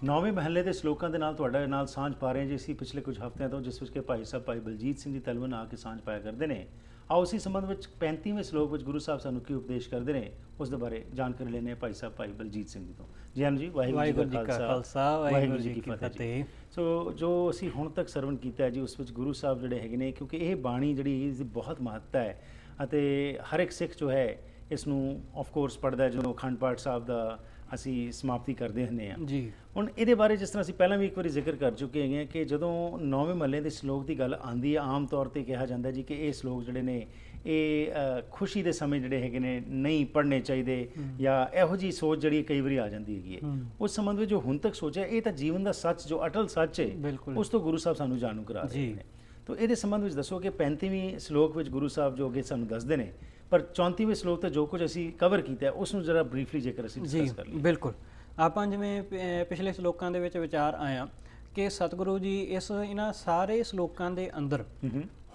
ਨੌਵੇਂ ਮਹੱਲੇ ਦੇ ਸ਼ਲੋਕਾਂ ਦੇ ਨਾਲ ਤੁਹਾਡੇ ਨਾਲ ਸਾਂਝ ਪਾ ਰਹੇ ਹਾਂ ਜੀ ਅਸੀਂ ਪਿਛਲੇ ਕੁਝ ਹਫ਼ਤਿਆਂ ਤੋਂ, ਜਿਸ ਵਿੱਚ ਕਿ ਭਾਈ ਸਾਹਿਬ ਭਾਈ ਬਲਜੀਤ ਸਿੰਘ ਜੀ ਤਲਵਨ ਆ ਕੇ ਸਾਂਝ ਪਾਇਆ ਕਰਦੇ ਨੇ। ਆਓ ਉਸੇ ਸੰਬੰਧ ਵਿੱਚ 35ਵੇਂ ਸ਼ਲੋਕ ਵਿੱਚ ਗੁਰੂ ਸਾਹਿਬ ਸਾਨੂੰ ਕੀ ਉਪਦੇਸ਼ ਕਰਦੇ ਨੇ ਉਸ ਦੇ ਬਾਰੇ ਜਾਣਕਾਰੀ ਲੈਣੇ ਭਾਈ ਸਾਹਿਬ ਭਾਈ ਬਲਜੀਤ ਸਿੰਘ ਜੀ ਤੋਂ। ਜੀ ਹਾਂ ਜੀ, ਵਾਹਿਗੁਰੂ ਜੀ ਕਾ ਖਾਲਸਾ ਵਾਹਿਗੁਰੂ ਜੀ ਕੀ ਫਤਿਹ। ਸੋ ਜੋ ਅਸੀਂ ਹੁਣ ਤੱਕ ਸਰਵਣ ਕੀਤਾ ਹੈ ਜੀ, ਉਸ ਵਿੱਚ ਗੁਰੂ ਸਾਹਿਬ ਜਿਹੜੇ ਹੈਗੇ ਨੇ, ਕਿਉਂਕਿ ਇਹ ਬਾਣੀ ਜਿਹੜੀ ਇਸ ਦੀ ਬਹੁਤ ਮਹੱਤਤਾ ਹੈ ਅਤੇ ਹਰ ਇੱਕ ਸਿੱਖ ਜੋ ਹੈ ਇਸ ਨੂੰ ਆਫ ਕੋਰਸ ਪੜ੍ਹਦਾ ਹੈ, ਜਦੋਂ ਅਖੰਡ ਪਾਠ ਸਾਹਿਬ ਦਾ ਅਸੀਂ ਸਮਾਪਤੀ ਕਰਦੇ ਹੁੰਦੇ ਹਾਂ ਜੀ। ਹੁਣ ਇਹਦੇ ਬਾਰੇ ਜਿਸ ਤਰ੍ਹਾਂ ਅਸੀਂ ਪਹਿਲਾਂ ਵੀ ਇੱਕ ਵਾਰੀ ਜ਼ਿਕਰ ਕਰ ਚੁੱਕੇ ਹੈਗੇ ਕਿ ਜਦੋਂ ਨੌਵੇਂ ਮਹੱਲੇ ਦੇ ਸ਼ਲੋਕ ਦੀ ਗੱਲ ਆਉਂਦੀ ਹੈ, ਆਮ ਤੌਰ 'ਤੇ ਕਿਹਾ ਜਾਂਦਾ ਜੀ ਕਿ ਇਹ ਸ਼ਲੋਕ ਜਿਹੜੇ ਨੇ ਇਹ ਖੁਸ਼ੀ ਦੇ ਸਮੇਂ ਜਿਹੜੇ ਹੈਗੇ ਨੇ ਨਹੀਂ ਪੜ੍ਹਨੇ ਚਾਹੀਦੇ, ਜਾਂ ਇਹੋ ਜਿਹੀ ਸੋਚ ਜਿਹੜੀ ਕਈ ਵਾਰੀ ਆ ਜਾਂਦੀ ਹੈਗੀ ਹੈ। ਉਸ ਸੰਬੰਧ ਵਿੱਚ ਜੋ ਹੁਣ ਤੱਕ ਸੋਚਿਆ, ਇਹ ਤਾਂ ਜੀਵਨ ਦਾ ਸੱਚ, ਜੋ ਅਟਲ ਸੱਚ ਹੈ, ਉਸ ਤੋਂ ਗੁਰੂ ਸਾਹਿਬ ਸਾਨੂੰ ਜਾਣੂ ਕਰਾ ਰਹੇ ਨੇ। ਤਾਂ ਇਹਦੇ ਸੰਬੰਧ ਵਿੱਚ ਦੱਸੋ ਕਿ 35ਵੀਂ ਸ਼ਲੋਕ ਵਿੱਚ ਗੁਰੂ ਸਾਹਿਬ ਜੋ ਅੱਗੇ ਸਾਨੂੰ ਦੱਸਦੇ ਨੇ, ਪਰ 34ਵੇਂ ਸ਼ਲੋਕ ਤੇ ਜੋ ਕੁਝ ਅਸੀਂ ਕਵਰ ਕੀਤਾ ਉਸ ਨੂੰ ਜ਼ਰਾ ਬਰੀਫਲੀ ਜੇਕਰ ਅਸੀਂ ਡਿਸਕਸ ਕਰ ਲਈਏ। ਬਿਲਕੁਲ, ਆਪਾਂ ਜਿਵੇਂ ਪਿਛਲੇ ਸ਼ਲੋਕਾਂ ਦੇ ਵਿੱਚ ਵਿਚਾਰ ਆਇਆ ਕਿ ਸਤਿਗੁਰੂ ਜੀ ਇਹਨਾਂ ਸਾਰੇ ਸ਼ਲੋਕਾਂ ਦੇ ਅੰਦਰ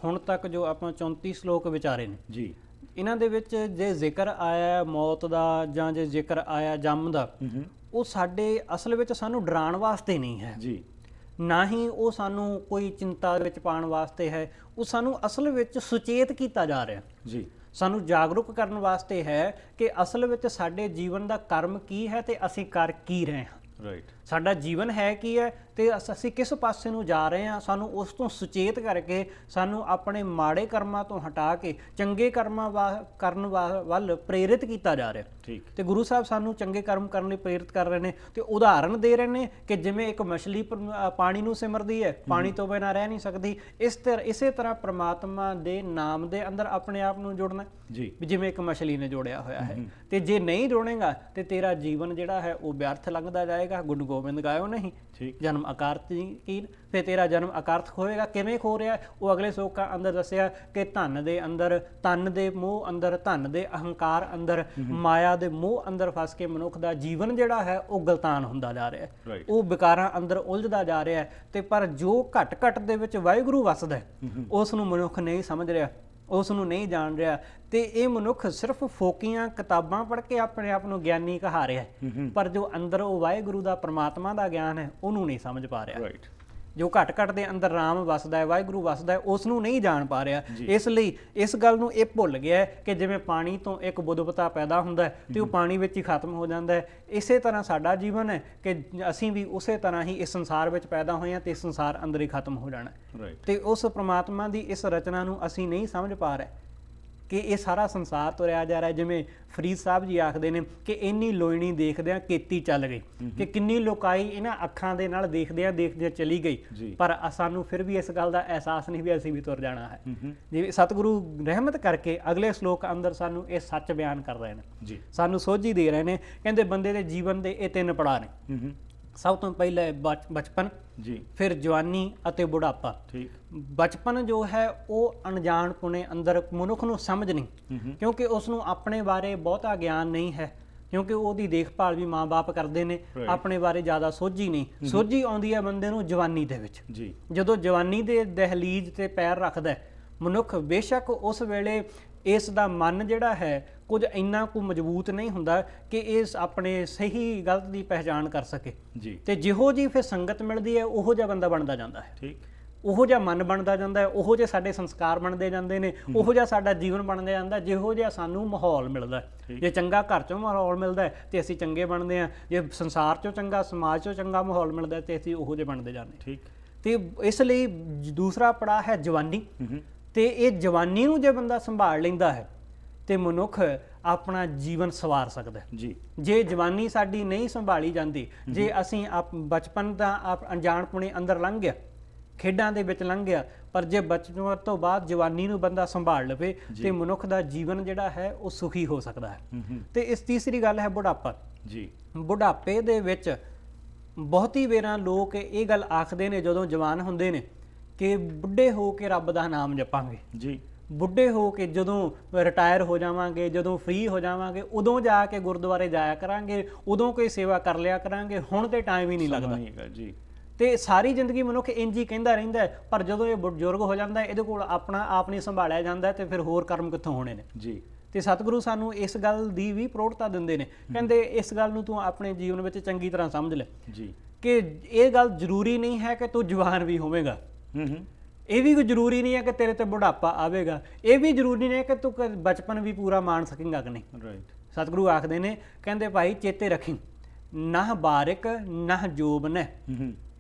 ਹੁਣ ਤੱਕ ਜੋ ਆਪਾਂ 34 ਸ਼ਲੋਕ ਵਿਚਾਰੇ ਨੇ ਜੀ, ਇਹਨਾਂ ਦੇ ਵਿੱਚ ਜੇ ਜ਼ਿਕਰ ਆਇਆ ਮੌਤ ਦਾ ਜਾਂ ਜੇ ਜ਼ਿਕਰ ਆਇਆ ਜੰਮ ਦਾ, ਉਹ ਸਾਡੇ ਅਸਲ ਵਿੱਚ ਸਾਨੂੰ ਡਰਾਉਣ ਵਾਸਤੇ ਨਹੀਂ ਹੈ ਜੀ, ਨਾ ਹੀ ਉਹ ਸਾਨੂੰ ਕੋਈ ਚਿੰਤਾ ਵਿੱਚ ਪਾਉਣ ਵਾਸਤੇ ਹੈ। ਉਹ ਸਾਨੂੰ ਅਸਲ ਵਿੱਚ ਸੁਚੇਤ ਕੀਤਾ ਜਾ ਰਿਹਾ ਜੀ, ਸਾਨੂੰ ਜਾਗਰੂਕ ਕਰਨ ਵਾਸਤੇ ਹੈ ਕਿ ਅਸਲ ਵਿੱਚ ਸਾਡੇ ਜੀਵਨ ਦਾ ਕਰਮ ਕੀ ਹੈ ਤੇ ਅਸੀਂ ਕਰ ਕੀ ਰਹੇ ਹਾਂ। ਰਾਈਟ, ਸਾਡਾ ਜੀਵਨ ਹੈ ਕੀ ਹੈ ਤੇ ਅਸੀਂ ਕਿਸ ਪਾਸੇ ਨੂੰ ਜਾ ਰਹੇ ਹਾਂ, ਸਾਨੂੰ ਉਸ ਤੋਂ ਸੁਚੇਤ ਕਰਕੇ ਸਾਨੂੰ ਆਪਣੇ ਮਾੜੇ ਕਰਮਾਂ ਤੋਂ ਹਟਾ ਕੇ ਚੰਗੇ ਕਰਮਾਂ ਕਰਨ ਵੱਲ ਪ੍ਰੇਰਿਤ ਕੀਤਾ ਜਾ ਰਿਹਾ। ਠੀਕ, ਤੇ ਗੁਰੂ ਸਾਹਿਬ ਸਾਨੂੰ ਚੰਗੇ ਕਰਮ ਕਰਨ ਲਈ ਪ੍ਰੇਰਿਤ ਕਰ ਰਹੇ ਨੇ ਤੇ ਉਦਾਹਰਨ ਦੇ ਰਹੇ ਨੇ ਕਿ ਜਿਵੇਂ ਇੱਕ ਮਛਲੀ ਪਾਣੀ ਨੂੰ ਸਿਮਰਦੀ ਹੈ, ਪਾਣੀ ਤੋਂ ਬਿਨਾਂ ਰਹਿ ਨਹੀਂ ਸਕਦੀ, ਇਸੇ ਤਰ੍ਹਾਂ ਪ੍ਰਮਾਤਮਾ ਦੇ ਨਾਮ ਦੇ ਅੰਦਰ ਆਪਣੇ ਆਪ ਨੂੰ ਜੋੜਨਾ ਜੀ, ਜਿਵੇਂ ਇੱਕ ਮਛਲੀ ਨੇ ਜੋੜਿਆ ਹੋਇਆ ਹੈ। ਤੇ ਜੇ ਨਹੀਂ ਜੋੜੇਗਾ ਤੇ ਤੇਰਾ ਜੀਵਨ ਜਿਹੜਾ ਹੈ ਉਹ ਵਿਅਰਥ ਲੰਘਦਾ ਜਾਏਗਾ। ਗੁਣ ਗੋਬਿੰਦ ਗਾਇਓ ਨਹੀਂ, ਜਨਮ ਅਕਾਰਥ ਕੀਨ, ਫਿਰ ਤੇਰਾ ਜਨਮ ਅਕਾਰਥ ਹੋਏਗਾ। ਕਿਵੇਂ ਖੋ ਰਿਹਾ? ਉਹ ਅਗਲੇ ਸ਼ਲੋਕਾਂ ਅੰਦਰ ਦੱਸਿਆ ਕਿ ਧਨ ਦੇ ਅੰਦਰ, ਤਨ ਦੇ ਮੋਹ ਅੰਦਰ, ਧਨ ਦੇ ਅਹੰਕਾਰ ਅੰਦਰ, ਮਾਇਆ ਦੇ ਮੋਹ ਅੰਦਰ ਫਸ ਕੇ ਮਨੁੱਖ ਦਾ ਜੀਵਨ ਜਿਹੜਾ ਹੈ ਉਹ ਗਲਤਾਨ ਹੁੰਦਾ ਜਾ ਰਿਹਾ ਹੈ, ਉਹ ਵਿਕਾਰਾਂ ਅੰਦਰ ਉਲਝਦਾ ਜਾ ਰਿਹਾ ਹੈ। ਤੇ ਪਰ ਜੋ ਘਟ ਘਟ ਦੇ ਵਿੱਚ ਵਾਹਿਗੁਰੂ ਵਸਦਾ ਹੈ, ਉਸ ਨੂੰ ਮਨੁੱਖ ਨਹੀਂ ਸਮਝ ਰਿਹਾ, ਉਸ ਨੂੰ ਨਹੀਂ ਜਾਣ ਰਿਹਾ। ਤੇ ਇਹ ਮਨੁੱਖ ਸਿਰਫ ਫੋਕੀਆਂ ਕਿਤਾਬਾਂ ਪੜ੍ਹ ਕੇ ਆਪਣੇ ਆਪ ਨੂੰ ਗਿਆਨੀ ਕਹਾ ਰਿਹਾ, ਪਰ ਜੋ ਅੰਦਰ ਉਹ ਵਾਹਿਗੁਰੂ ਦਾ ਪਰਮਾਤਮਾ ਦਾ ਗਿਆਨ ਹੈ ਉਹਨੂੰ ਨਹੀਂ ਸਮਝ ਪਾ ਰਿਹਾ। ਜੋ ਘਟ ਘਟ ਦੇ ਅੰਦਰ ਰਾਮ ਵਸਦਾ ਹੈ, ਵਾਹਿਗੁਰੂ ਵਸਦਾ ਹੈ, ਉਸ ਨੂੰ ਨਹੀਂ ਜਾਣ ਪਾ ਰਿਹਾ। ਇਸ ਲਈ ਇਸ ਗੱਲ ਨੂੰ ਇਹ ਭੁੱਲ ਗਿਆ ਕਿ ਜਿਵੇਂ ਪਾਣੀ ਤੋਂ ਇੱਕ ਬੁੱਧਬਤਾ ਪੈਦਾ ਹੁੰਦਾ ਹੈ ਤੇ ਉਹ ਪਾਣੀ ਵਿੱਚ ਹੀ ਖਤਮ ਹੋ ਜਾਂਦਾ ਹੈ, ਇਸੇ ਤਰ੍ਹਾਂ ਸਾਡਾ ਜੀਵਨ ਹੈ ਕਿ ਅਸੀਂ ਵੀ ਉਸੇ ਤਰ੍ਹਾਂ ਹੀ ਇਸ ਸੰਸਾਰ ਵਿੱਚ ਪੈਦਾ ਹੋਏ ਹਾਂ ਤੇ ਇਸ ਸੰਸਾਰ ਅੰਦਰ ਹੀ ਖਤਮ ਹੋ ਜਾਣਾ। ਤੇ ਉਸ ਪ੍ਰਮਾਤਮਾ ਦੀ ਇਸ ਰਚਨਾ ਨੂੰ ਅਸੀਂ ਨਹੀਂ ਸਮਝ ਪਾ ਰਹੇ ਕਿ ਇਹ ਸਾਰਾ ਸੰਸਾਰ ਤੁਰਿਆ ਜਾ ਰਿਹਾ। ਜਿਵੇਂ ਫਰੀਦ ਸਾਹਿਬ ਜੀ ਆਖਦੇ ਨੇ ਕਿ ਇੰਨੀ ਲੋਇਣੀ ਦੇਖਦਿਆਂ ਕੀਤੀ ਚੱਲ ਗਈ, ਕਿ ਕਿੰਨੀ ਲੋਕਾਈ ਇਹਨਾਂ ਅੱਖਾਂ ਦੇ ਨਾਲ ਦੇਖਦਿਆਂ ਚਲੀ ਗਈ, ਪਰ ਸਾਨੂੰ ਫਿਰ ਵੀ ਇਸ ਗੱਲ ਦਾ ਅਹਿਸਾਸ ਨਹੀਂ ਵੀ ਅਸੀਂ ਵੀ ਤੁਰ ਜਾਣਾ ਹੈ। ਜਿਵੇਂ ਸਤਿਗੁਰੂ ਰਹਿਮਤ ਕਰਕੇ ਅਗਲੇ ਸ਼ਲੋਕ ਅੰਦਰ ਸਾਨੂੰ ਇਹ ਸੱਚ ਬਿਆਨ ਕਰ ਰਹੇ ਨੇ, ਸਾਨੂੰ ਸੋਝੀ ਦੇ ਰਹੇ ਨੇ। ਕਹਿੰਦੇ ਬੰਦੇ ਦੇ ਜੀਵਨ ਦੇ ਇਹ 3 ਪੜਾਅ ਨੇ। ਸਭ ਤੋਂ ਪਹਿਲਾਂ ਹੈ ਬਚਪਨ, ਫਿਰ ਜਵਾਨੀ ਅਤੇ ਬੁਢਾਪਾ। ਬਚਪਨ ਜੋ ਹੈ ਉਹ ਅਣਜਾਣਪੁਣੇ ਅੰਦਰ ਮਨੁੱਖ ਨੂੰ ਸਮਝ ਨਹੀਂ, ਕਿਉਂਕਿ ਉਸ ਨੂੰ ਆਪਣੇ ਬਾਰੇ ਬਹੁਤਾ ਗਿਆਨ ਨਹੀਂ ਹੈ, ਕਿਉਂਕਿ ਉਹਦੀ ਦੇਖਭਾਲ ਵੀ ਮਾਂ-ਬਾਪ ਕਰਦੇ ਨੇ, ਆਪਣੇ ਬਾਰੇ ਜ਼ਿਆਦਾ ਸੋਝੀ ਨਹੀਂ। ਸੋਝੀ ਆਉਂਦੀ ਹੈ ਬੰਦੇ ਨੂੰ ਜਵਾਨੀ ਦੇ ਵਿੱਚ। ਜਦੋਂ ਜਵਾਨੀ ਦੇ ਦਹਲੀਜ਼ ਤੇ ਪੈਰ ਰੱਖਦਾ ਮਨੁੱਖ, ਬੇਸ਼ੱਕ ਉਸ ਵੇਲੇ ਇਸ ਦਾ ਮਨ ਜਿਹੜਾ ਹੈ ਕੁਝ ਇੰਨਾ ਕੁ ਮਜ਼ਬੂਤ ਨਹੀਂ ਹੁੰਦਾ ਕਿ ਇਸ ਆਪਣੇ ਸਹੀ ਗਲਤ ਦੀ ਪਹਿਚਾਣ ਕਰ ਸਕੇ। ਤੇ ਜਿਹੋ ਜਿਹੀ ਫਿਰ ਸੰਗਤ ਮਿਲਦੀ ਹੈ ਉਹੋ ਜਿਹਾ ਬੰਦਾ ਬਣਦਾ ਜਾਂਦਾ ਹੈ, ਉਹੋ ਜਿਹਾ ਮਨ ਬਣਦਾ ਜਾਂਦਾ ਹੈ, ਉਹੋ ਜਿਹੇ ਸਾਡੇ ਸੰਸਕਾਰ ਬਣਦੇ ਜਾਂਦੇ ਨੇ, ਉਹੋ ਜਿਹਾ ਸਾਡਾ ਜੀਵਨ ਬਣਦਾ ਜਾਂਦਾ ਜਿਹੋ ਜਿਹਾ ਸਾਨੂੰ ਮਾਹੌਲ ਮਿਲਦਾ। ਜੇ ਚੰਗਾ ਘਰ 'ਚੋਂ ਮਾਹੌਲ ਮਿਲਦਾ ਤੇ ਅਸੀਂ ਚੰਗੇ ਬਣਦੇ ਹਾਂ, ਜੇ ਸੰਸਾਰ 'ਚੋਂ ਚੰਗਾ, ਸਮਾਜ 'ਚੋਂ ਚੰਗਾ ਮਾਹੌਲ ਮਿਲਦਾ ਤੇ ਅਸੀਂ ਉਹੋ ਜਿਹੇ ਬਣਦੇ ਜਾਂਦੇ। ਤੇ ਇਸ ਲਈ ਦੂਸਰਾ ਪੜਾਅ ਹੈ ਜਵਾਨੀ। ਤੇ ਇਹ ਜਵਾਨੀ ਨੂੰ ਜੇ ਬੰਦਾ ਸੰਭਾਲ ਲੈਂਦਾ ਹੈ ਤੇ ਮਨੁੱਖ ਆਪਣਾ ਜੀਵਨ ਸਵਾਰ ਸਕਦਾ ਜੀ। ਜੇ ਜਵਾਨੀ ਸਾਡੀ ਨਹੀਂ ਸੰਭਾਲੀ ਜਾਂਦੀ, ਜੇ ਅਸੀਂ ਬਚਪਨ ਦਾ ਅਣਜਾਣਪੁਣੇ ਅੰਦਰ ਲੰਘ ਗਿਆ, ਖੇਡਾਂ ਦੇ ਵਿੱਚ ਲੰਘ ਗਿਆ, ਪਰ ਜੇ ਬਚਪਨ ਤੋਂ ਬਾਅਦ ਜਵਾਨੀ ਨੂੰ ਬੰਦਾ ਸੰਭਾਲ ਲਵੇ ਤੇ ਮਨੁੱਖ ਦਾ ਜੀਵਨ ਜਿਹੜਾ ਹੈ ਉਹ ਸੁਖੀ ਹੋ ਸਕਦਾ ਹੈ। ਤੇ ਇਸ ਤੀਸਰੀ ਗੱਲ ਹੈ ਬੁਢਾਪਾ ਜੀ। ਬੁਢਾਪੇ ਦੇ ਵਿੱਚ ਬਹੁਤੀ ਵੇਰਾਂ ਲੋਕ ਇਹ ਗੱਲ ਆਖਦੇ ਨੇ ਜਦੋਂ ਜਵਾਨ ਹੁੰਦੇ ਨੇ ਕਿ ਬੁੱਢੇ ਹੋ ਕੇ ਰੱਬ ਦਾ ਨਾਮ ਜਪਾਂਗੇ ਜੀ, ਬੁੱਢੇ ਹੋ ਕੇ ਜਦੋਂ ਰਿਟਾਇਰ ਹੋ ਜਾਵਾਂਗੇ, ਜਦੋਂ ਫ੍ਰੀ ਹੋ ਜਾਵਾਂਗੇ, ਉਦੋਂ ਜਾ ਕੇ ਗੁਰਦੁਆਰੇ ਜਾਇਆ ਕਰਾਂਗੇ, ਉਦੋਂ ਕੋਈ ਸੇਵਾ ਕਰ ਲਿਆ ਕਰਾਂਗੇ, ਹੁਣ ਤੇ ਟਾਈਮ ਹੀ ਨਹੀਂ ਲੱਗਦਾ ਜੀ। ਤੇ ਸਾਰੀ ਜ਼ਿੰਦਗੀ ਮਨੁੱਖ ਇੰਝ ਹੀ ਕਹਿੰਦਾ ਰਹਿੰਦਾ, ਪਰ ਜਦੋਂ ਇਹ ਬਜ਼ੁਰਗ ਹੋ ਜਾਂਦਾ ਇਹਦੇ ਕੋਲ ਆਪਣਾ ਆਪ ਨਹੀਂ ਸੰਭਾਲਿਆ ਜਾਂਦਾ ਤੇ ਫਿਰ ਹੋਰ ਕਰਮ ਕਿੱਥੋਂ ਹੋਣੇ ਨੇ ਜੀ। ਤੇ ਸਤਿਗੁਰੂ ਸਾਨੂੰ ਇਸ ਗੱਲ ਦੀ ਵੀ ਪ੍ਰੋੜਤਾ ਦਿੰਦੇ ਨੇ, ਕਹਿੰਦੇ ਇਸ ਗੱਲ ਨੂੰ ਤੂੰ ਆਪਣੇ ਜੀਵਨ ਵਿੱਚ ਚੰਗੀ ਤਰ੍ਹਾਂ ਸਮਝ ਲੈ ਜੀ ਕਿ ਇਹ ਗੱਲ ਜ਼ਰੂਰੀ ਨਹੀਂ ਹੈ ਕਿ ਤੂੰ ਜਵਾਨ ਵੀ ਹੋਵੇਂਗਾ, ਇਹ ਵੀ ਕੋਈ ਜ਼ਰੂਰੀ ਨਹੀਂ ਹੈ ਕਿ ਤੇਰੇ ਤੇ ਬੁਢਾਪਾ ਆਵੇਗਾ, ਇਹ ਵੀ ਜ਼ਰੂਰੀ ਨਹੀਂ ਹੈ ਕਿ ਤੂੰ ਬਚਪਨ ਵੀ ਪੂਰਾ ਮਾਣ ਸਕੇਂਗਾ ਕਿ ਨਹੀਂ। ਰਾਈਟ। ਸਤਿਗੁਰੂ ਆਖਦੇ ਨੇ, ਕਹਿੰਦੇ ਭਾਈ ਚੇਤੇ ਰੱਖੀ ਨਾ ਬਾਰਿਕ ਨਾ ਜੋਬਨ ਹੈ,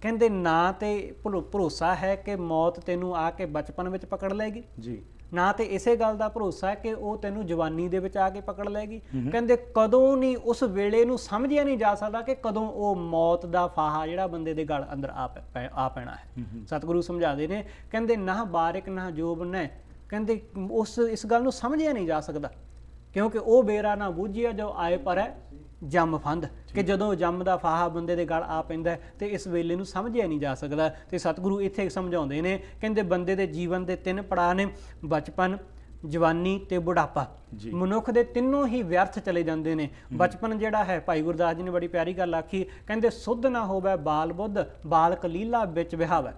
ਕਹਿੰਦੇ ਨਾ ਤੇ ਭਰੋਸਾ ਹੈ ਕਿ ਮੌਤ ਤੈਨੂੰ ਆ ਕੇ ਬਚਪਨ ਵਿੱਚ ਪਕੜ ਲਏਗੀ ਜੀ, ਨਾ ਤੇ ਇਸੇ ਗੱਲ ਦਾ ਭਰੋਸਾ ਹੈ ਕਿ ਉਹ ਤੈਨੂੰ ਜਵਾਨੀ ਦੇ ਵਿੱਚ ਆ ਕੇ ਪਕੜ ਲਏਗੀ। ਕਹਿੰਦੇ ਕਦੋਂ ਨਹੀਂ ਉਸ ਵੇਲੇ ਨੂੰ ਸਮਝਿਆ ਨਹੀਂ ਜਾ ਸਕਦਾ ਕਿ ਕਦੋਂ ਉਹ ਮੌਤ ਦਾ ਫਾਹਾ ਜਿਹੜਾ ਬੰਦੇ ਦੇ ਗਲ ਅੰਦਰ ਆ ਪੈਣਾ ਹੈ। ਸਤਿਗੁਰੂ ਸਮਝਾਉਂਦੇ ਨੇ, ਕਹਿੰਦੇ ਨਾ ਬਾਰਿਕ ਨਾ ਜੋਬਨ ਹੈ, ਕਹਿੰਦੇ ਇਸ ਗੱਲ ਨੂੰ ਸਮਝਿਆ ਨਹੀਂ ਜਾ ਸਕਦਾ ਕਿਉਂਕਿ ਉਹ ਬੇਰਾ ਨਾ ਬੂਝਿਆ ਜੋ ਆਏ ਪਰ ਹੈ ਜੰਮ ਫੰਦ, ਕਿ ਜਦੋਂ ਜੰਮ ਦਾ ਫਾਹਾ ਬੰਦੇ ਦੇ ਗਲ ਆ ਪੈਂਦਾ ਤੇ ਇਸ ਵੇਲੇ ਨੂੰ ਸਮਝਿਆ ਨਹੀਂ ਜਾ ਸਕਦਾ। ਤੇ ਸਤਿਗੁਰੂ ਇੱਥੇ ਸਮਝਾਉਂਦੇ ਨੇ, ਕਹਿੰਦੇ ਬੰਦੇ ਦੇ ਜੀਵਨ ਦੇ 3 ਪੜਾਅ ਨੇ, ਬਚਪਨ, ਜਵਾਨੀ ਤੇ ਬੁਢਾਪਾ। ਮਨੁੱਖ ਦੇ ਤਿੰਨੋਂ ਹੀ ਵਿਅਰਥ ਚਲੇ ਜਾਂਦੇ ਨੇ। ਬਚਪਨ ਜਿਹੜਾ ਹੈ, ਭਾਈ ਗੁਰਦਾਸ ਜੀ ਨੇ ਬੜੀ ਪਿਆਰੀ ਗੱਲ ਆਖੀ, ਕਹਿੰਦੇ ਸੁੱਧ ਨਾ ਹੋਵੇ ਬਾਲ ਬੁੱਧ ਬਾਲਕ ਲੀਲਾ ਵਿੱਚ ਵਿਹਾਵੇ,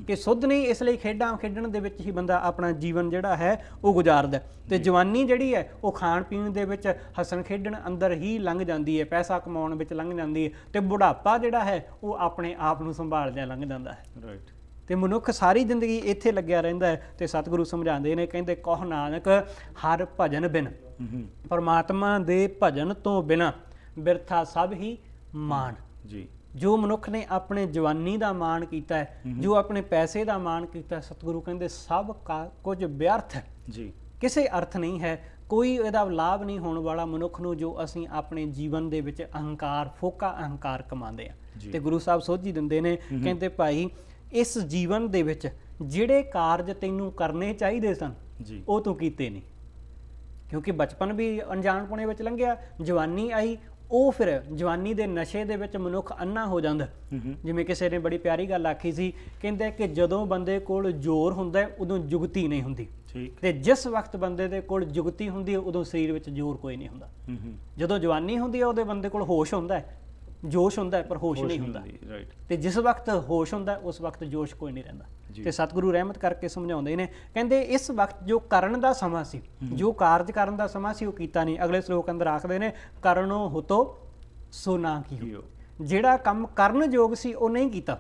ਕਿ ਸੁੱਧ ਨਹੀਂ ਇਸ ਲਈ ਖੇਡਾਂ ਖੇਡਣ ਦੇ ਵਿੱਚ ਹੀ ਬੰਦਾ ਆਪਣਾ ਜੀਵਨ ਜਿਹੜਾ ਹੈ ਉਹ ਗੁਜ਼ਾਰਦਾ। ਤੇ ਜਵਾਨੀ ਜਿਹੜੀ ਹੈ ਉਹ ਖਾਣ ਪੀਣ ਦੇ ਵਿੱਚ, ਹੱਸਣ ਖੇਡਣ ਅੰਦਰ ਹੀ ਲੰਘ ਜਾਂਦੀ ਹੈ, ਪੈਸਾ ਕਮਾਉਣ ਵਿੱਚ ਲੰਘ ਜਾਂਦੀ ਹੈ। ਤੇ ਬੁਢਾਪਾ ਜਿਹੜਾ ਹੈ ਉਹ ਆਪਣੇ ਆਪ ਨੂੰ ਸੰਭਾਲਦਿਆਂ ਲੰਘ ਜਾਂਦਾ ਹੈ। ਰਾਈਟ। ਤੇ ਮਨੁੱਖ ਸਾਰੀ ਜ਼ਿੰਦਗੀ ਇੱਥੇ ਲੱਗਿਆ ਰਹਿੰਦਾ ਹੈ। ਤੇ ਸਤਿਗੁਰੂ ਸਮਝਾਉਂਦੇ ਨੇ, ਕਹਿੰਦੇ ਕਹੁ ਨਾਨਕ ਹਰ ਭਜਨ ਬਿਨ, ਪਰਮਾਤਮਾ ਦੇ ਭਜਨ ਤੋਂ ਬਿਨਾਂ ਬਿਰਥਾ ਸਭ ਹੀ ਮਾਣ। ਜੀ, ਜੋ ਮਨੁੱਖ ਨੇ ਆਪਣੇ ਜਵਾਨੀ ਦਾ ਮਾਣ ਕੀਤਾ ਹੈ, ਜੋ ਆਪਣੇ ਪੈਸੇ ਦਾ ਮਾਣ ਕੀਤਾ, ਸਤਿਗੁਰੂ ਕਹਿੰਦੇ ਸਭ ਕੁਝ ਵਿਅਰਥ ਹੈ ਜੀ, ਕਿਸੇ ਅਰਥ ਨਹੀਂ ਹੈ, ਕੋਈ ਇਹਦਾ ਲਾਭ ਨਹੀਂ ਹੋਣ ਵਾਲਾ ਮਨੁੱਖ ਨੂੰ ਜੋ ਅਸੀਂ ਆਪਣੇ ਜੀਵਨ ਦੇ ਵਿੱਚ ਅਹੰਕਾਰ, ਫੋਕਾ ਅਹੰਕਾਰ ਕਮਾਉਂਦੇ ਹਾਂ। ਤੇ ਗੁਰੂ ਸਾਹਿਬ ਸੋਝੀ ਦਿੰਦੇ ਨੇ, ਕਹਿੰਦੇ ਭਾਈ ਇਸ ਜੀਵਨ ਦੇ ਵਿੱਚ ਜਿਹੜੇ ਕਾਰਜ ਤੈਨੂੰ ਕਰਨੇ ਚਾਹੀਦੇ ਸਨ ਉਹ ਤੂੰ ਕੀਤੇ ਨਹੀਂ, ਕਿਉਂਕਿ ਬਚਪਨ ਵੀ ਅਣਜਾਣਪੁਣੇ ਵਿੱਚ ਲੰਘਿਆ, ਜਵਾਨੀ ਆਈ, ਉਹ ਫਿਰ ਜਵਾਨੀ ਦੇ ਨਸ਼ੇ ਦੇ ਵਿੱਚ ਮਨੁੱਖ ਅੰਨਾ ਹੋ ਜਾਂਦਾ। ਜਿਵੇਂ ਕਿਸੇ ਨੇ ਬੜੀ ਪਿਆਰੀ ਗੱਲ ਆਖੀ ਸੀ, ਕਹਿੰਦੇ ਕਿ ਜਦੋਂ ਬੰਦੇ ਕੋਲ ਜ਼ੋਰ ਹੁੰਦਾ ਉਦੋਂ ਜੁਗਤੀ ਨਹੀਂ ਹੁੰਦੀ, ਤੇ ਜਿਸ ਵਕਤ ਬੰਦੇ ਦੇ ਕੋਲ ਜੁਗਤੀ ਹੁੰਦੀ ਹੈ ਉਦੋਂ ਸਰੀਰ ਵਿੱਚ ਜ਼ੋਰ ਕੋਈ ਨਹੀਂ ਹੁੰਦਾ। ਜਦੋਂ ਜਵਾਨੀ ਹੁੰਦੀ ਹੈ ਉਹਦੇ ਬੰਦੇ ਕੋਲ ਹੋਸ਼ ਹੁੰਦਾ ਹੈ, ਜੋਸ਼ ਹੁੰਦਾ ਹੈ, ਪਰ ਹੋਸ਼ ਨਹੀਂ ਹੁੰਦਾ। ਤੇ ਜਿਸ ਵਕਤ ਹੋਸ਼ ਹੁੰਦਾ ਉਸ ਵਕਤ ਜੋਸ਼ ਕੋਈ ਨਹੀਂ ਰਹਿੰਦਾ। ਤੇ ਸਤਿਗੁਰੂ ਰਹਿਮਤ ਕਰਕੇ ਸਮਝਾਉਂਦੇ ਨੇ, ਕਹਿੰਦੇ ਇਸ ਵਕਤ ਜੋ ਕਰਨ ਦਾ ਸਮਾਂ ਸੀ, ਜੋ ਕਾਰਜ ਕਰਨ ਦਾ ਸਮਾਂ ਸੀ ਉਹ ਕੀਤਾ ਨਹੀਂ। ਅਗਲੇ ਸ਼ਲੋਕ ਅੰਦਰ ਆਖਦੇ ਨੇ, ਕਰਨੋ ਹੁਤੋ ਸੋ ਨਾ ਕੀਓ, ਜਿਹੜਾ ਕੰਮ ਕਰਨ ਯੋਗ ਸੀ ਉਹ ਨਹੀਂ ਕੀਤਾ।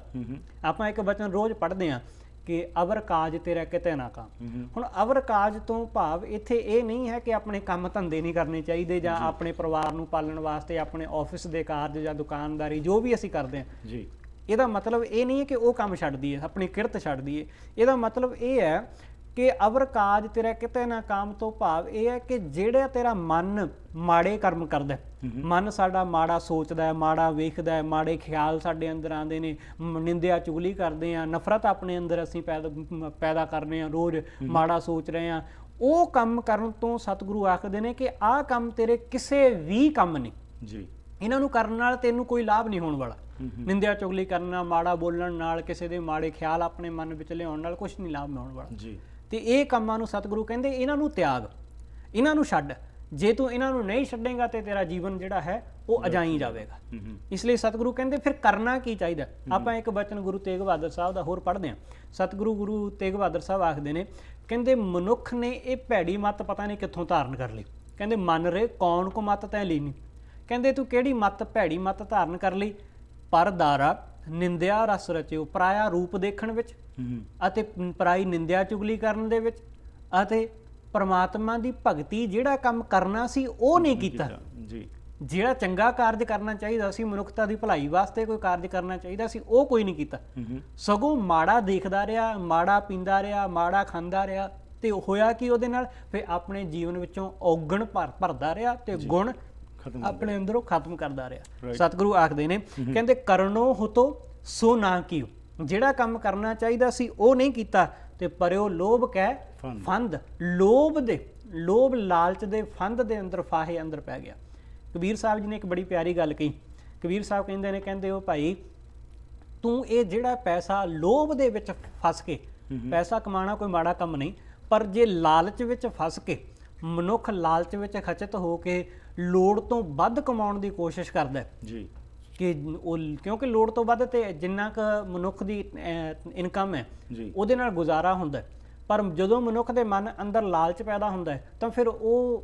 ਆਪਾਂ ਇੱਕ ਬਚਨ ਰੋਜ਼ ਪੜ੍ਹਦੇ ਹਾਂ ਕਿ ਅਵਰ ਕਾਜ ਤੇਰਾ ਕਿਤੇ ਨਾ ਕੰਮ। ਹੁਣ ਅਵਰ ਕਾਜ ਤੋਂ ਭਾਵ ਇੱਥੇ ਇਹ ਨਹੀਂ ਹੈ ਕਿ ਆਪਣੇ ਕੰਮ ਧੰਦੇ ਨਹੀਂ ਕਰਨੇ ਚਾਹੀਦੇ ਜਾਂ ਆਪਣੇ ਪਰਿਵਾਰ ਨੂੰ ਪਾਲਣ ਵਾਸਤੇ ਆਪਣੇ ਆਫਿਸ ਦੇ ਕਾਰਜ ਜਾਂ ਦੁਕਾਨਦਾਰੀ ਜੋ ਵੀ ਅਸੀਂ ਕਰਦੇ ਹਾਂ ਜੀ, ਇਹਦਾ ਮਤਲਬ ਇਹ ਨਹੀਂ ਹੈ ਕਿ ਉਹ ਕੰਮ ਛੱਡ ਦਈਏ, ਆਪਣੀ ਕਿਰਤ ਛੱਡ ਦਈਏ। ਇਹਦਾ ਮਤਲਬ ਇਹ ਹੈ ਕਿ ਅਵਰ ਕਾਜ ਤੇਰਾ ਕਿਤੇ ਨਾ ਕਾਮ ਤੋਂ ਭਾਵ ਇਹ ਹੈ ਕਿ ਜਿਹੜਾ ਤੇਰਾ ਮਨ ਮਾੜੇ ਕਰਮ ਕਰਦਾ, ਮਨ ਸਾਡਾ ਮਾੜਾ ਸੋਚਦਾ ਹੈ, ਮਾੜਾ ਵੇਖਦਾ ਹੈ, ਮਾੜੇ ਖਿਆਲ ਸਾਡੇ ਅੰਦਰ ਆਉਂਦੇ ਨੇ, ਨਿੰਦਿਆ ਚੁਗਲੀ ਕਰਦੇ ਹਾਂ, ਨਫ਼ਰਤ ਆਪਣੇ ਅੰਦਰ ਅਸੀਂ ਪੈਦਾ ਕਰਨੇ ਹਾਂ, ਰੋਜ਼ ਮਾੜਾ ਸੋਚ ਰਹੇ ਹਾਂ, ਉਹ ਕੰਮ ਕਰਨ ਤੋਂ ਸਤਿਗੁਰੂ ਆਖਦੇ ਨੇ ਕਿ ਆਹ ਕੰਮ ਤੇਰੇ ਕਿਸੇ ਵੀ ਕੰਮ ਨਹੀਂ ਜੀ, ਇਹਨਾਂ ਨੂੰ ਕਰਨ ਨਾਲ ਤੈਨੂੰ ਕੋਈ ਲਾਭ ਨਹੀਂ ਹੋਣ ਵਾਲਾ। ਨਿੰਦਿਆ ਚੁਗਲੀ ਕਰਨਾ, ਮਾੜਾ ਬੋਲਣ ਨਾਲ, ਕਿਸੇ ਦੇ ਮਾੜੇ ਖਿਆਲ ਆਪਣੇ ਮਨ ਵਿੱਚ ਲਿਆਉਣ ਨਾਲ ਕੁਛ ਨਹੀਂ ਲਾਭ ਹੋਣ ਵਾਲਾ ਜੀ। ਤੇ ਇਹ ਕੰਮਾਂ ਨੂੰ ਸਤਿਗੁਰੂ ਕਹਿੰਦੇ ਇਹਨਾਂ ਨੂੰ ਤਿਆਗ, ਇਹਨਾਂ ਨੂੰ ਛੱਡ। ਜੇ ਤੂੰ ਇਹਨਾਂ ਨੂੰ ਨਹੀਂ ਛੱਡੇਗਾ ਤੇ ਤੇਰਾ ਜੀਵਨ ਜਿਹੜਾ ਹੈ ਉਹ ਅਜਾਈ ਜਾਵੇਗਾ। ਇਸ ਲਈ ਸਤਿਗੁਰੂ ਕਹਿੰਦੇ ਫਿਰ ਕਰਨਾ ਕੀ ਚਾਹੀਦਾ। ਆਪਾਂ ਇੱਕ ਬਚਨ ਗੁਰੂ ਤੇਗ ਬਹਾਦਰ ਸਾਹਿਬ ਦਾ ਹੋਰ ਪੜ੍ਹਦੇ ਹਾਂ। ਸਤਿਗੁਰੂ ਗੁਰੂ ਤੇਗ ਬਹਾਦਰ ਸਾਹਿਬ ਆਖਦੇ ਨੇ, ਕਹਿੰਦੇ ਮਨੁੱਖ ਨੇ ਇਹ ਭੈੜੀ ਮੱਤ ਪਤਾ ਨਹੀਂ ਕਿੱਥੋਂ ਧਾਰਨ ਕਰ ਲਈ। ਕਹਿੰਦੇ ਮਨ ਰੇ ਕੌਣ ਕੋ ਮੱਤ ਤੈਂ ਲਈ ਨਹੀਂ, ਕਹਿੰਦੇ ਤੂੰ ਕਿਹੜੀ ਮੱਤ, ਭੈੜੀ ਮੱਤ ਧਾਰਨ ਕਰ ਲਈ। ਪਰ ਦਾਰਾ ਨਿੰਦਿਆ ਰਸ ਰਚਿਓ, ਪਰਾਇਆ ਰੂਪ ਦੇਖਣ ਵਿੱਚ ਅਤੇ ਪਰਾਈ ਨਿੰਦਿਆ ਚੁਗਲੀ ਕਰਨ ਦੇ ਵਿੱਚ, ਅਤੇ ਪਰਮਾਤਮਾ ਦੀ ਭਗਤੀ ਜਿਹੜਾ ਕੰਮ ਕਰਨਾ ਸੀ ਉਹ ਨਹੀਂ ਕੀਤਾ ਜੀ। ਜਿਹੜਾ ਚੰਗਾ ਕਾਰਜ ਕਰਨਾ ਚਾਹੀਦਾ ਸੀ, ਮਨੁੱਖਤਾ ਦੀ ਭਲਾਈ ਵਾਸਤੇ ਕੋਈ ਕਾਰਜ ਕਰਨਾ ਚਾਹੀਦਾ ਸੀ, ਉਹ ਕੋਈ ਨਹੀਂ ਕੀਤਾ। ਸਗੋਂ ਮਾੜਾ ਦੇਖਦਾ ਰਿਹਾ, ਮਾੜਾ ਪੀਂਦਾ ਰਿਹਾ, ਮਾੜਾ ਖਾਂਦਾ ਰਿਹਾ। ਤੇ ਹੋਇਆ ਕੀ ਉਹਦੇ ਨਾਲ? ਫਿਰ ਆਪਣੇ ਜੀਵਨ ਵਿੱਚੋਂ ਔਗਣ ਭਰਦਾ ਰਿਹਾ ਤੇ ਗੁਣ ਆਪਣੇ ਅੰਦਰੋਂ ਖਤਮ ਕਰਦਾ ਰਿਹਾ। ਸਤਿਗੁਰੂ ਆਖਦੇ ਨੇ, ਕਹਿੰਦੇ ਕਰਨੋ ਹੁਤੋ ਸੋ ਨਾ ਕੀਓ, ਜਿਹੜਾ ਕੰਮ ਕਰਨਾ ਚਾਹੀਦਾ ਸੀ ਉਹ ਨਹੀਂ ਕੀਤਾ। ਤੇ ਪਰਿਓ ਲੋਭ ਕਹਿ ਫੰਦ, ਲੋਭ ਲਾਲਚ ਦੇ ਫੰਦ ਦੇ ਅੰਦਰ, ਫਾਹੇ ਅੰਦਰ ਪੈ ਗਿਆ। ਕਬੀਰ ਸਾਹਿਬ ਜੀ ਨੇ ਇੱਕ ਬੜੀ ਪਿਆਰੀ ਗੱਲ ਕਹੀ। ਕਬੀਰ ਸਾਹਿਬ ਕਹਿੰਦੇ ਨੇ, ਕਹਿੰਦੇ ਉਹ ਭਾਈ ਤੂੰ ਇਹ ਜਿਹੜਾ ਪੈਸਾ ਲੋਭ ਦੇ ਵਿੱਚ ਫਸ ਕੇ, ਪੈਸਾ ਕਮਾਉਣਾ ਕੋਈ ਮਾੜਾ ਕੰਮ ਨਹੀਂ, ਪਰ ਜੇ ਲਾਲਚ ਵਿੱਚ ਫਸ ਕੇ ਮਨੁੱਖ ਲਾਲਚ ਵਿੱਚ ਖਚਿਤ ਹੋ ਕੇ ਲੋੜ ਤੋਂ ਵੱਧ ਕਮਾਉਣ ਦੀ ਕੋਸ਼ਿਸ਼ ਕਰਦਾ ਜੀ, ਕਿ ਉਹ ਕਿਉਂਕਿ ਲੋੜ ਤੋਂ ਵੱਧ ਤੇ ਜਿੰਨਾ ਕੁ ਮਨੁੱਖ ਦੀ ਇਨਕਮ ਹੈ ਉਹਦੇ ਨਾਲ ਗੁਜ਼ਾਰਾ ਹੁੰਦਾ। ਪਰ ਜਦੋਂ ਮਨੁੱਖ ਦੇ ਮਨ ਅੰਦਰ ਲਾਲਚ ਪੈਦਾ ਹੁੰਦਾ ਤਾਂ ਫਿਰ ਉਹ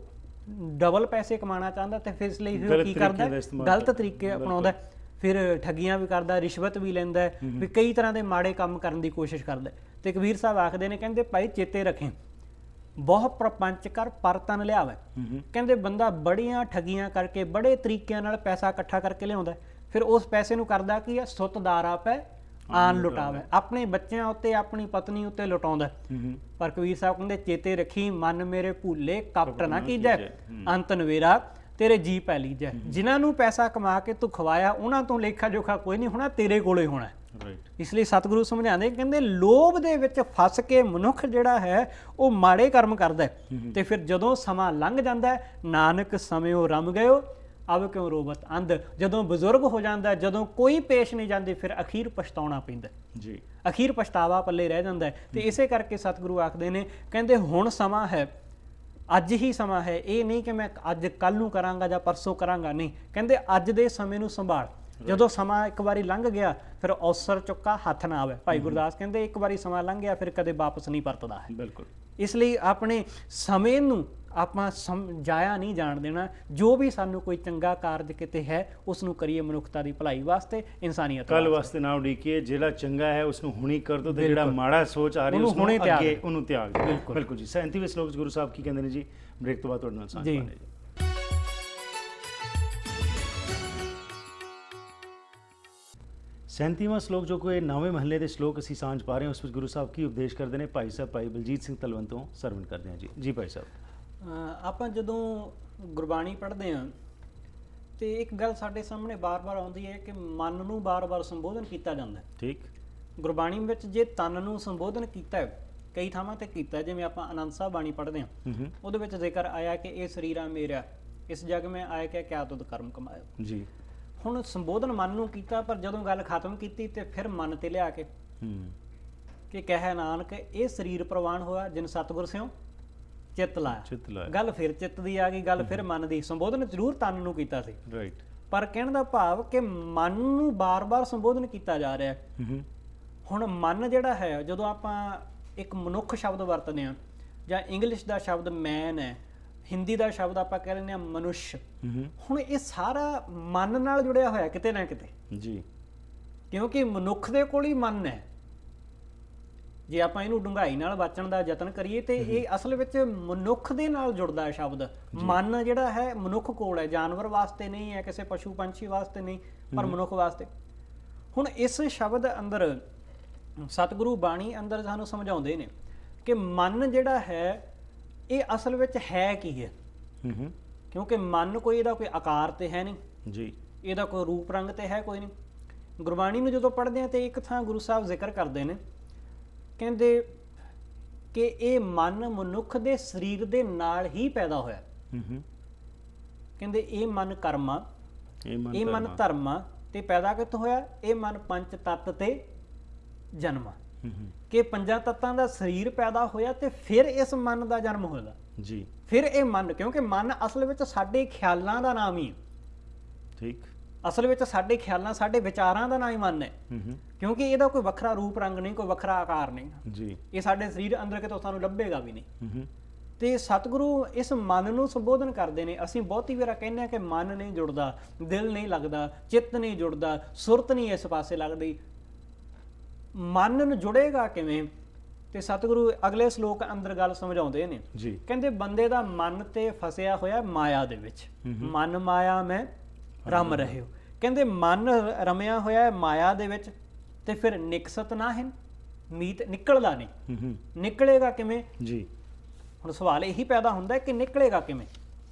ਡਬਲ ਪੈਸੇ ਕਮਾਉਣਾ ਚਾਹੁੰਦਾ ਤੇ ਫਿਰ ਇਸ ਲਈ ਉਹ ਗਲਤ ਕੀ ਤਰੀਕਿਆਂ ਕਰਦਾ ਦਾ ਇਸਤੇਮਾਲ ਗਲਤ ਕਰਦਾ। ਤਰੀਕੇ ਅਪਣਾਉਂਦਾ ਹੈ। ਫਿਰ ਠੱਗੀਆਂ ਵੀ ਕਰਦਾ, ਰਿਸ਼ਵਤ ਵੀ ਲੈਂਦਾ ਹੈ, ਵੀ ਕਈ ਤਰ੍ਹਾਂ ਦੇ ਮਾੜੇ ਕੰਮ ਕਰਨ ਦੀ ਕੋਸ਼ਿਸ਼ ਕਰਦਾ ਹੈ। ਤੇ ਕਬੀਰ ਸਾਹਿਬ ਆਖਦੇ ਨੇ, ਕਹਿੰਦੇ ਭਾਈ ਚੇਤੇ ਰੱਖੇ ਬਹੁ ਪ੍ਰਪੰਚ ਕਰ ਪਰ ਤਨ ਲਿਆਵੇ। ਕਹਿੰਦੇ ਬੰਦਾ ਬੜੀਆਂ ਠੱਗੀਆਂ ਕਰਕੇ ਬੜੇ ਤਰੀਕਿਆਂ ਨਾਲ ਪੈਸਾ ਇਕੱਠਾ ਕਰਕੇ ਲਿਆਉਂਦਾ, ਫਿਰ ਉਸ ਪੈਸੇ ਨੂੰ ਕਰਦਾ ਕੀ ਹੈ, ਸੁੱਤਦਾਰ ਆਪੈ ਆਨ ਲੁਟਾਵੇ, ਆਪਣੇ ਬੱਚਿਆਂ ਉੱਤੇ ਆਪਣੀ ਪਤਨੀ ਉੱਤੇ ਲੁਟਾਉਂਦਾ। ਪਰ ਕਬੀਰ ਸਾਹਿਬ ਕਹਿੰਦੇ ਚੇਤੇ ਰੱਖੀ ਮਨ ਮੇਰੇ ਭੁੱਲੇ ਕਪਟ ਨਾ ਕੀਜੈ, ਅੰਤ ਨਵੇਰਾ ਤੇਰੇ ਜੀ ਪੈ ਲੀਜੈ। ਜਿਨ੍ਹਾਂ ਨੂੰ ਪੈਸਾ ਕਮਾ ਕੇ ਤੂੰ ਖਵਾਇਆ ਉਹਨਾਂ ਤੋਂ ਲੇਖਾ ਜੋਖਾ ਕੋਈ ਨਹੀਂ ਹੋਣਾ, ਤੇਰੇ ਕੋਲੇ ਹੋਣਾ। ਇਸ ਲਈ ਸਤਿਗੁਰੂ ਸਮਝਾਉਂਦੇ, ਕਹਿੰਦੇ ਲੋਭ ਦੇ ਵਿੱਚ ਫਸ ਕੇ ਮਨੁੱਖ ਜਿਹੜਾ ਹੈ ਉਹ ਮਾੜੇ ਕਰਮ ਕਰਦਾ ਤੇ ਫਿਰ ਜਦੋਂ ਸਮਾਂ ਲੰਘ ਜਾਂਦਾ, ਨਾਨਕ ਸਮਿਓ ਰਮ ਗਇਓ ਅਬ ਕਿਉਂ ਰੋਵਤ ਅੰਧ। ਜਦੋਂ ਬਜ਼ੁਰਗ ਹੋ ਜਾਂਦਾ, ਜਦੋਂ ਕੋਈ ਪੇਸ਼ ਨਹੀਂ ਜਾਂਦੀ, ਫਿਰ ਅਖੀਰ ਪਛਤਾਉਣਾ ਪੈਂਦਾ ਜੀ, ਅਖੀਰ ਪਛਤਾਵਾ ਪੱਲੇ ਰਹਿ ਜਾਂਦਾ ਹੈ। ਤੇ ਇਸੇ ਕਰਕੇ ਸਤਿਗੁਰੂ ਆਖਦੇ ਨੇ, ਕਹਿੰਦੇ ਹੁਣ ਸਮਾਂ ਹੈ, ਅੱਜ ਹੀ ਸਮਾਂ ਹੈ। ਇਹ ਨਹੀਂ ਕਿ ਮੈਂ ਅੱਜ ਕੱਲ ਨੂੰ ਕਰਾਂਗਾ ਜਾਂ ਪਰਸੋਂ ਕਰਾਂਗਾ, ਨਹੀਂ। ਕਹਿੰਦੇ ਅੱਜ ਦੇ ਸਮੇਂ ਨੂੰ ਸੰਭਾਲ। ਜਦੋਂ ਸਮਾਂ ਇੱਕ ਵਾਰੀ ਲੰਘ ਗਿਆ ਫਿਰ ਅਵਸਰ ਚੁੱਕਾ ਹੱਥ ਨਾ ਆਵੇ। ਭਾਈ ਗੁਰਦਾਸ ਕਹਿੰਦੇ ਇੱਕ ਵਾਰੀ ਸਮਾਂ ਲੰਘ ਗਿਆ ਫਿਰ ਕਦੇ ਵਾਪਸ ਨਹੀਂ ਪਰਤਦਾ ਹੈ। ਬਿਲਕੁਲ। ਇਸ ਲਈ ਆਪਣੇ ਸਮੇਂ ਨੂੰ ਆਪਾਂ ਜਾਇਆ ਨਹੀਂ ਜਾਣ ਦੇਣਾ। ਜੋ ਵੀ ਸਾਨੂੰ ਕੋਈ ਚੰਗਾ ਕਾਰਜ ਕਿਤੇ ਹੈ ਉਸ ਨੂੰ ਕਰੀਏ ਮਨੁੱਖਤਾ ਦੀ ਭਲਾਈ ਵਾਸਤੇ, ਇਨਸਾਨੀਅਤ ਕੱਲ ਵਾਸਤੇ ਨਾ ਉਡੀਕੀਏ। ਜਿਹੜਾ ਚੰਗਾ ਹੈ ਉਸ ਨੂੰ ਹੁਣੀ ਕਰ ਦੋ ਤੇ ਜਿਹੜਾ ਮਾੜਾ ਸੋਚ ਆ ਰਹੀ ਉਸ ਨੂੰ ਅੱਗੇ ਉਹਨੂੰ ਤਿਆਗ ਦਿਓ। ਬਿਲਕੁਲ ਜੀ। 37ਵੇਂ ਸ਼ਲੋਕ ਵਿੱਚ ਗੁਰੂ ਸਾਹਿਬ ਕੀ ਕਹਿੰਦੇ ਨੇ ਜੀ? ਬ੍ਰੇਕ ਤੋਂ ਬਾਅਦ ਤੁਹਾਡੇ ਨਾਲ ਸਾਂਝ ਪਾਉਂਦੇ ਜੀ। 37ਵਾਂ ਸ਼ਲੋਕ ਜੋ ਕੋਈ 9ਵੇਂ ਮਹੱਲੇ ਦੇ ਸ਼ਲੋਕ ਅਸੀਂ ਸਾਂਝ ਪਾ ਰਹੇ ਹਾਂ, ਉਸ ਵਿੱਚ ਗੁਰੂ ਸਾਹਿਬ ਕੀ ਉਪਦੇਸ਼ ਕਰਦੇ ਨੇ? ਭਾਈ ਸਾਹਿਬ ਭਾਈ ਬਲਜੀਤ ਸਿੰਘ ਤਲਵੰਤ ਤੋਂ ਸਰਵਣ ਕਰਦੇ ਹਾਂ ਜੀ। ਜੀ ਭਾਈ ਸਾਹਿਬ। ਆਪਾਂ ਜਦੋਂ ਗੁਰਬਾਣੀ ਪੜ੍ਹਦੇ ਹਾਂ ਤੇ ਇੱਕ ਗੱਲ ਸਾਡੇ ਸਾਹਮਣੇ ਬਾਰ-ਬਾਰ ਆਉਂਦੀ ਹੈ ਕਿ ਮਨ ਨੂੰ ਬਾਰ-ਬਾਰ ਸੰਬੋਧਨ ਕੀਤਾ ਜਾਂਦਾ ਹੈ। ਠੀਕ। ਗੁਰਬਾਣੀ ਵਿੱਚ ਜੇ ਤਨ ਨੂੰ ਸੰਬੋਧਨ ਕੀਤਾ ਹੈ, ਕਈ ਥਾਵਾਂ ਤੇ ਕੀਤਾ, ਜਿਵੇਂ ਆਪਾਂ ਆਨੰਦ ਸਾਹਿਬ ਬਾਣੀ ਪੜ੍ਹਦੇ ਹਾਂ, ਉਹਦੇ ਵਿੱਚ ਜ਼ਿਕਰ ਆਇਆ ਕਿ ਇਹ ਸਰੀਰਾ ਮੇਰਾ, ਇਸ ਜਗ ਮੈਂ ਆਇਆ ਕਿ ਕਿਆ ਤੁਧ ਕਰਮ ਕਮਾਇਆ ਜੀ। ਹੁਣ ਸੰਬੋਧਨ ਮਨ ਨੂੰ ਕੀਤਾ, ਪਰ ਜਦੋਂ ਗੱਲ ਖਤਮ ਕੀਤੀ ਤੇ ਫਿਰ ਮਨ ਤੇ ਲਿਆ ਕੇ ਕਿ ਕਹਿ ਨਾਨਕ ਇਹ ਸਰੀਰ ਪ੍ਰਵਾਨ ਹੋਇਆ ਜਿਨ ਸਤਿਗੁਰ ਸਿਓ ਚਿੱਤ ਲਾਇਆ। ਗੱਲ ਫਿਰ ਚਿੱਤ ਦੀ ਆ ਗਈ, ਗੱਲ ਫਿਰ ਮਨ ਦੀ। ਸੰਬੋਧਨ ਜ਼ਰੂਰ ਤਨ ਨੂੰ ਕੀਤਾ ਸੀ, ਪਰ ਕਹਿਣ ਦਾ ਭਾਵ ਕਿ ਮਨ ਨੂੰ ਬਾਰ-ਬਾਰ ਸੰਬੋਧਨ ਕੀਤਾ ਜਾ ਰਿਹਾ ਹੈ। ਹੁਣ ਮਨ ਜਿਹੜਾ ਹੈ, ਜਦੋਂ ਆਪਾਂ ਇੱਕ ਮਨੁੱਖ ਸ਼ਬਦ ਵਰਤਦੇ ਹਾਂ, ਜਾਂ ਇੰਗਲਿਸ਼ ਦਾ ਸ਼ਬਦ ਮੈਨ ਹੈ, ਹਿੰਦੀ ਦਾ ਸ਼ਬਦ ਆਪਾਂ ਕਹਿ ਲੈਂਦੇ ਹਾਂ ਮਨੁੱਸ਼। ਹੁਣ ਇਹ ਸਾਰਾ ਮਨ ਨਾਲ ਜੁੜਿਆ ਹੋਇਆ ਕਿਤੇ ਨਾ ਕਿਤੇ ਜੀ, ਕਿਉਂਕਿ ਮਨੁੱਖ ਦੇ ਕੋਲ ਹੀ ਮਨ ਹੈ। ਜੇ ਆਪਾਂ ਇਹਨੂੰ ਡੂੰਘਾਈ ਨਾਲ ਵਾਚਣ ਦਾ ਯਤਨ ਕਰੀਏ ਤੇ ਇਹ ਅਸਲ ਵਿੱਚ ਮਨੁੱਖ ਦੇ ਨਾਲ ਜੁੜਦਾ ਹੈ ਸ਼ਬਦ। ਮਨ ਜਿਹੜਾ ਹੈ ਮਨੁੱਖ ਕੋਲ ਹੈ, ਜਾਨਵਰ ਵਾਸਤੇ ਨਹੀਂ ਹੈ, ਕਿਸੇ ਪਸ਼ੂ ਪੰਛੀ ਵਾਸਤੇ ਨਹੀਂ, ਪਰ ਮਨੁੱਖ ਵਾਸਤੇ। ਹੁਣ ਇਸ ਸ਼ਬਦ ਅੰਦਰ ਸਤਿਗੁਰੂ ਬਾਣੀ ਅੰਦਰ ਸਾਨੂੰ ਸਮਝਾਉਂਦੇ ਨੇ ਕਿ ਮਨ ਜਿਹੜਾ ਹੈ ਇਹ ਅਸਲ ਵਿੱਚ ਹੈ ਕੀ ਹੈ। ਕਿਉਂਕਿ ਮਨ ਕੋਈ ਇਹਦਾ ਕੋਈ ਆਕਾਰ ਤੇ ਹੈ ਨਹੀਂ ਜੀ, ਇਹਦਾ ਕੋਈ ਰੂਪ ਰੰਗ ਤੇ ਹੈ ਕੋਈ ਨਹੀਂ। ਗੁਰਬਾਣੀ ਨੂੰ ਜਦੋਂ ਪੜ੍ਹਦੇ ਹਾਂ ਤੇ ਇੱਕ ਥਾਂ ਗੁਰੂ ਸਾਹਿਬ ਜ਼ਿਕਰ ਕਰਦੇ ਨੇ, ਕਹਿੰਦੇ ਕਿ ਇਹ ਮਨ ਮਨੁੱਖ ਦੇ ਸਰੀਰ ਦੇ ਨਾਲ ਹੀ ਪੈਦਾ ਹੋਇਆ। ਕਹਿੰਦੇ ਇਹ ਮਨ ਕਰਮਾ, ਇਹ ਮਨ ਧਰਮਾ ਤੇ ਪੈਦਾ ਕਿੱਥੋਂ ਹੋਇਆ? ਇਹ ਮਨ ਪੰਜ ਤੱਤ ਤੇ ਜਨਮਾ, ਕਿ ਪੰਜਾਂ ਤੱਤਾਂ ਦਾ ਸਰੀਰ ਪੈਦਾ ਹੋਇਆ ਤੇ ਫਿਰ ਇਸ ਮਨ ਦਾ ਜਨਮ ਹੋਇਆ ਜੀ। ਫਿਰ ਇਹ ਮਨ, ਕਿਉਂਕਿ ਮਨ ਅਸਲ ਵਿੱਚ ਸਾਡੇ ਖਿਆਲਾਂ ਦਾ ਨਾਮ ਹੀ ਹੈ। ਠੀਕ। ਅਸਲ ਵਿੱਚ ਸਾਡੇ ਖਿਆਲਾਂ, ਸਾਡੇ ਵਿਚਾਰਾਂ ਦਾ ਨਾਮ ਹੀ ਮਨ ਹੈ, ਕਿਉਂਕਿ ਇਹਦਾ ਕੋਈ ਵੱਖਰਾ ਰੂਪ ਰੰਗ ਨਹੀਂ, ਕੋਈ ਵੱਖਰਾ ਆਕਾਰ ਨਹੀਂ ਜੀ। ਇਹ ਸਾਡੇ ਸਰੀਰ ਅੰਦਰ ਕਿਤੋਂ ਸਾਨੂੰ ਲੱਭੇਗਾ ਵੀ ਨਹੀਂ। ਤੇ ਸਤਿਗੁਰੂ ਇਸ ਮਨ ਨੂੰ ਸੰਬੋਧਨ ਕਰਦੇ ਨੇ। ਅਸੀਂ ਬਹੁਤੀ ਵਾਰ ਕਹਿੰਦੇ ਹਾਂ ਕਿ ਮਨ ਨਹੀਂ ਜੁੜਦਾ, ਦਿਲ ਨਹੀਂ ਲੱਗਦਾ, ਚਿੱਤ ਨਹੀਂ ਜੁੜਦਾ, ਸੁਰਤ ਨਹੀਂ ਇਸ ਪਾਸੇ ਲੱਗਦੀ। ਮਨ ਨੂੰ ਜੁੜੇਗਾ ਕਿਵੇਂ? ਤੇ ਸਤਿਗੁਰੂ ਅਗਲੇ ਸ਼ਲੋਕ ਅੰਦਰ ਗੱਲ ਸਮਝਾਉਂਦੇ ਨੇ ਜੀ। ਕਹਿੰਦੇ ਬੰਦੇ ਦਾ ਮਨ ਤੇ ਫਸਿਆ ਹੋਇਆ ਮਾਇਆ ਦੇ ਵਿੱਚ, ਮਨ ਮਾਇਆ ਮੈਂ ਰਮ ਰਹਿਓ। ਕਹਿੰਦੇ ਮਨ ਰਮਿਆ ਹੋਇਆ ਮਾਇਆ ਦੇ ਵਿੱਚ ਤੇ ਫਿਰ ਨਿਕਸਤ ਨਾ ਹੈ, ਮੀਤ ਨਿਕਲਦਾ ਨਹੀਂ। ਨਿਕਲੇਗਾ ਕਿਵੇਂ ਜੀ? ਹੁਣ ਸਵਾਲ ਇਹੀ ਪੈਦਾ ਹੁੰਦਾ ਕਿ ਨਿਕਲੇਗਾ ਕਿਵੇਂ,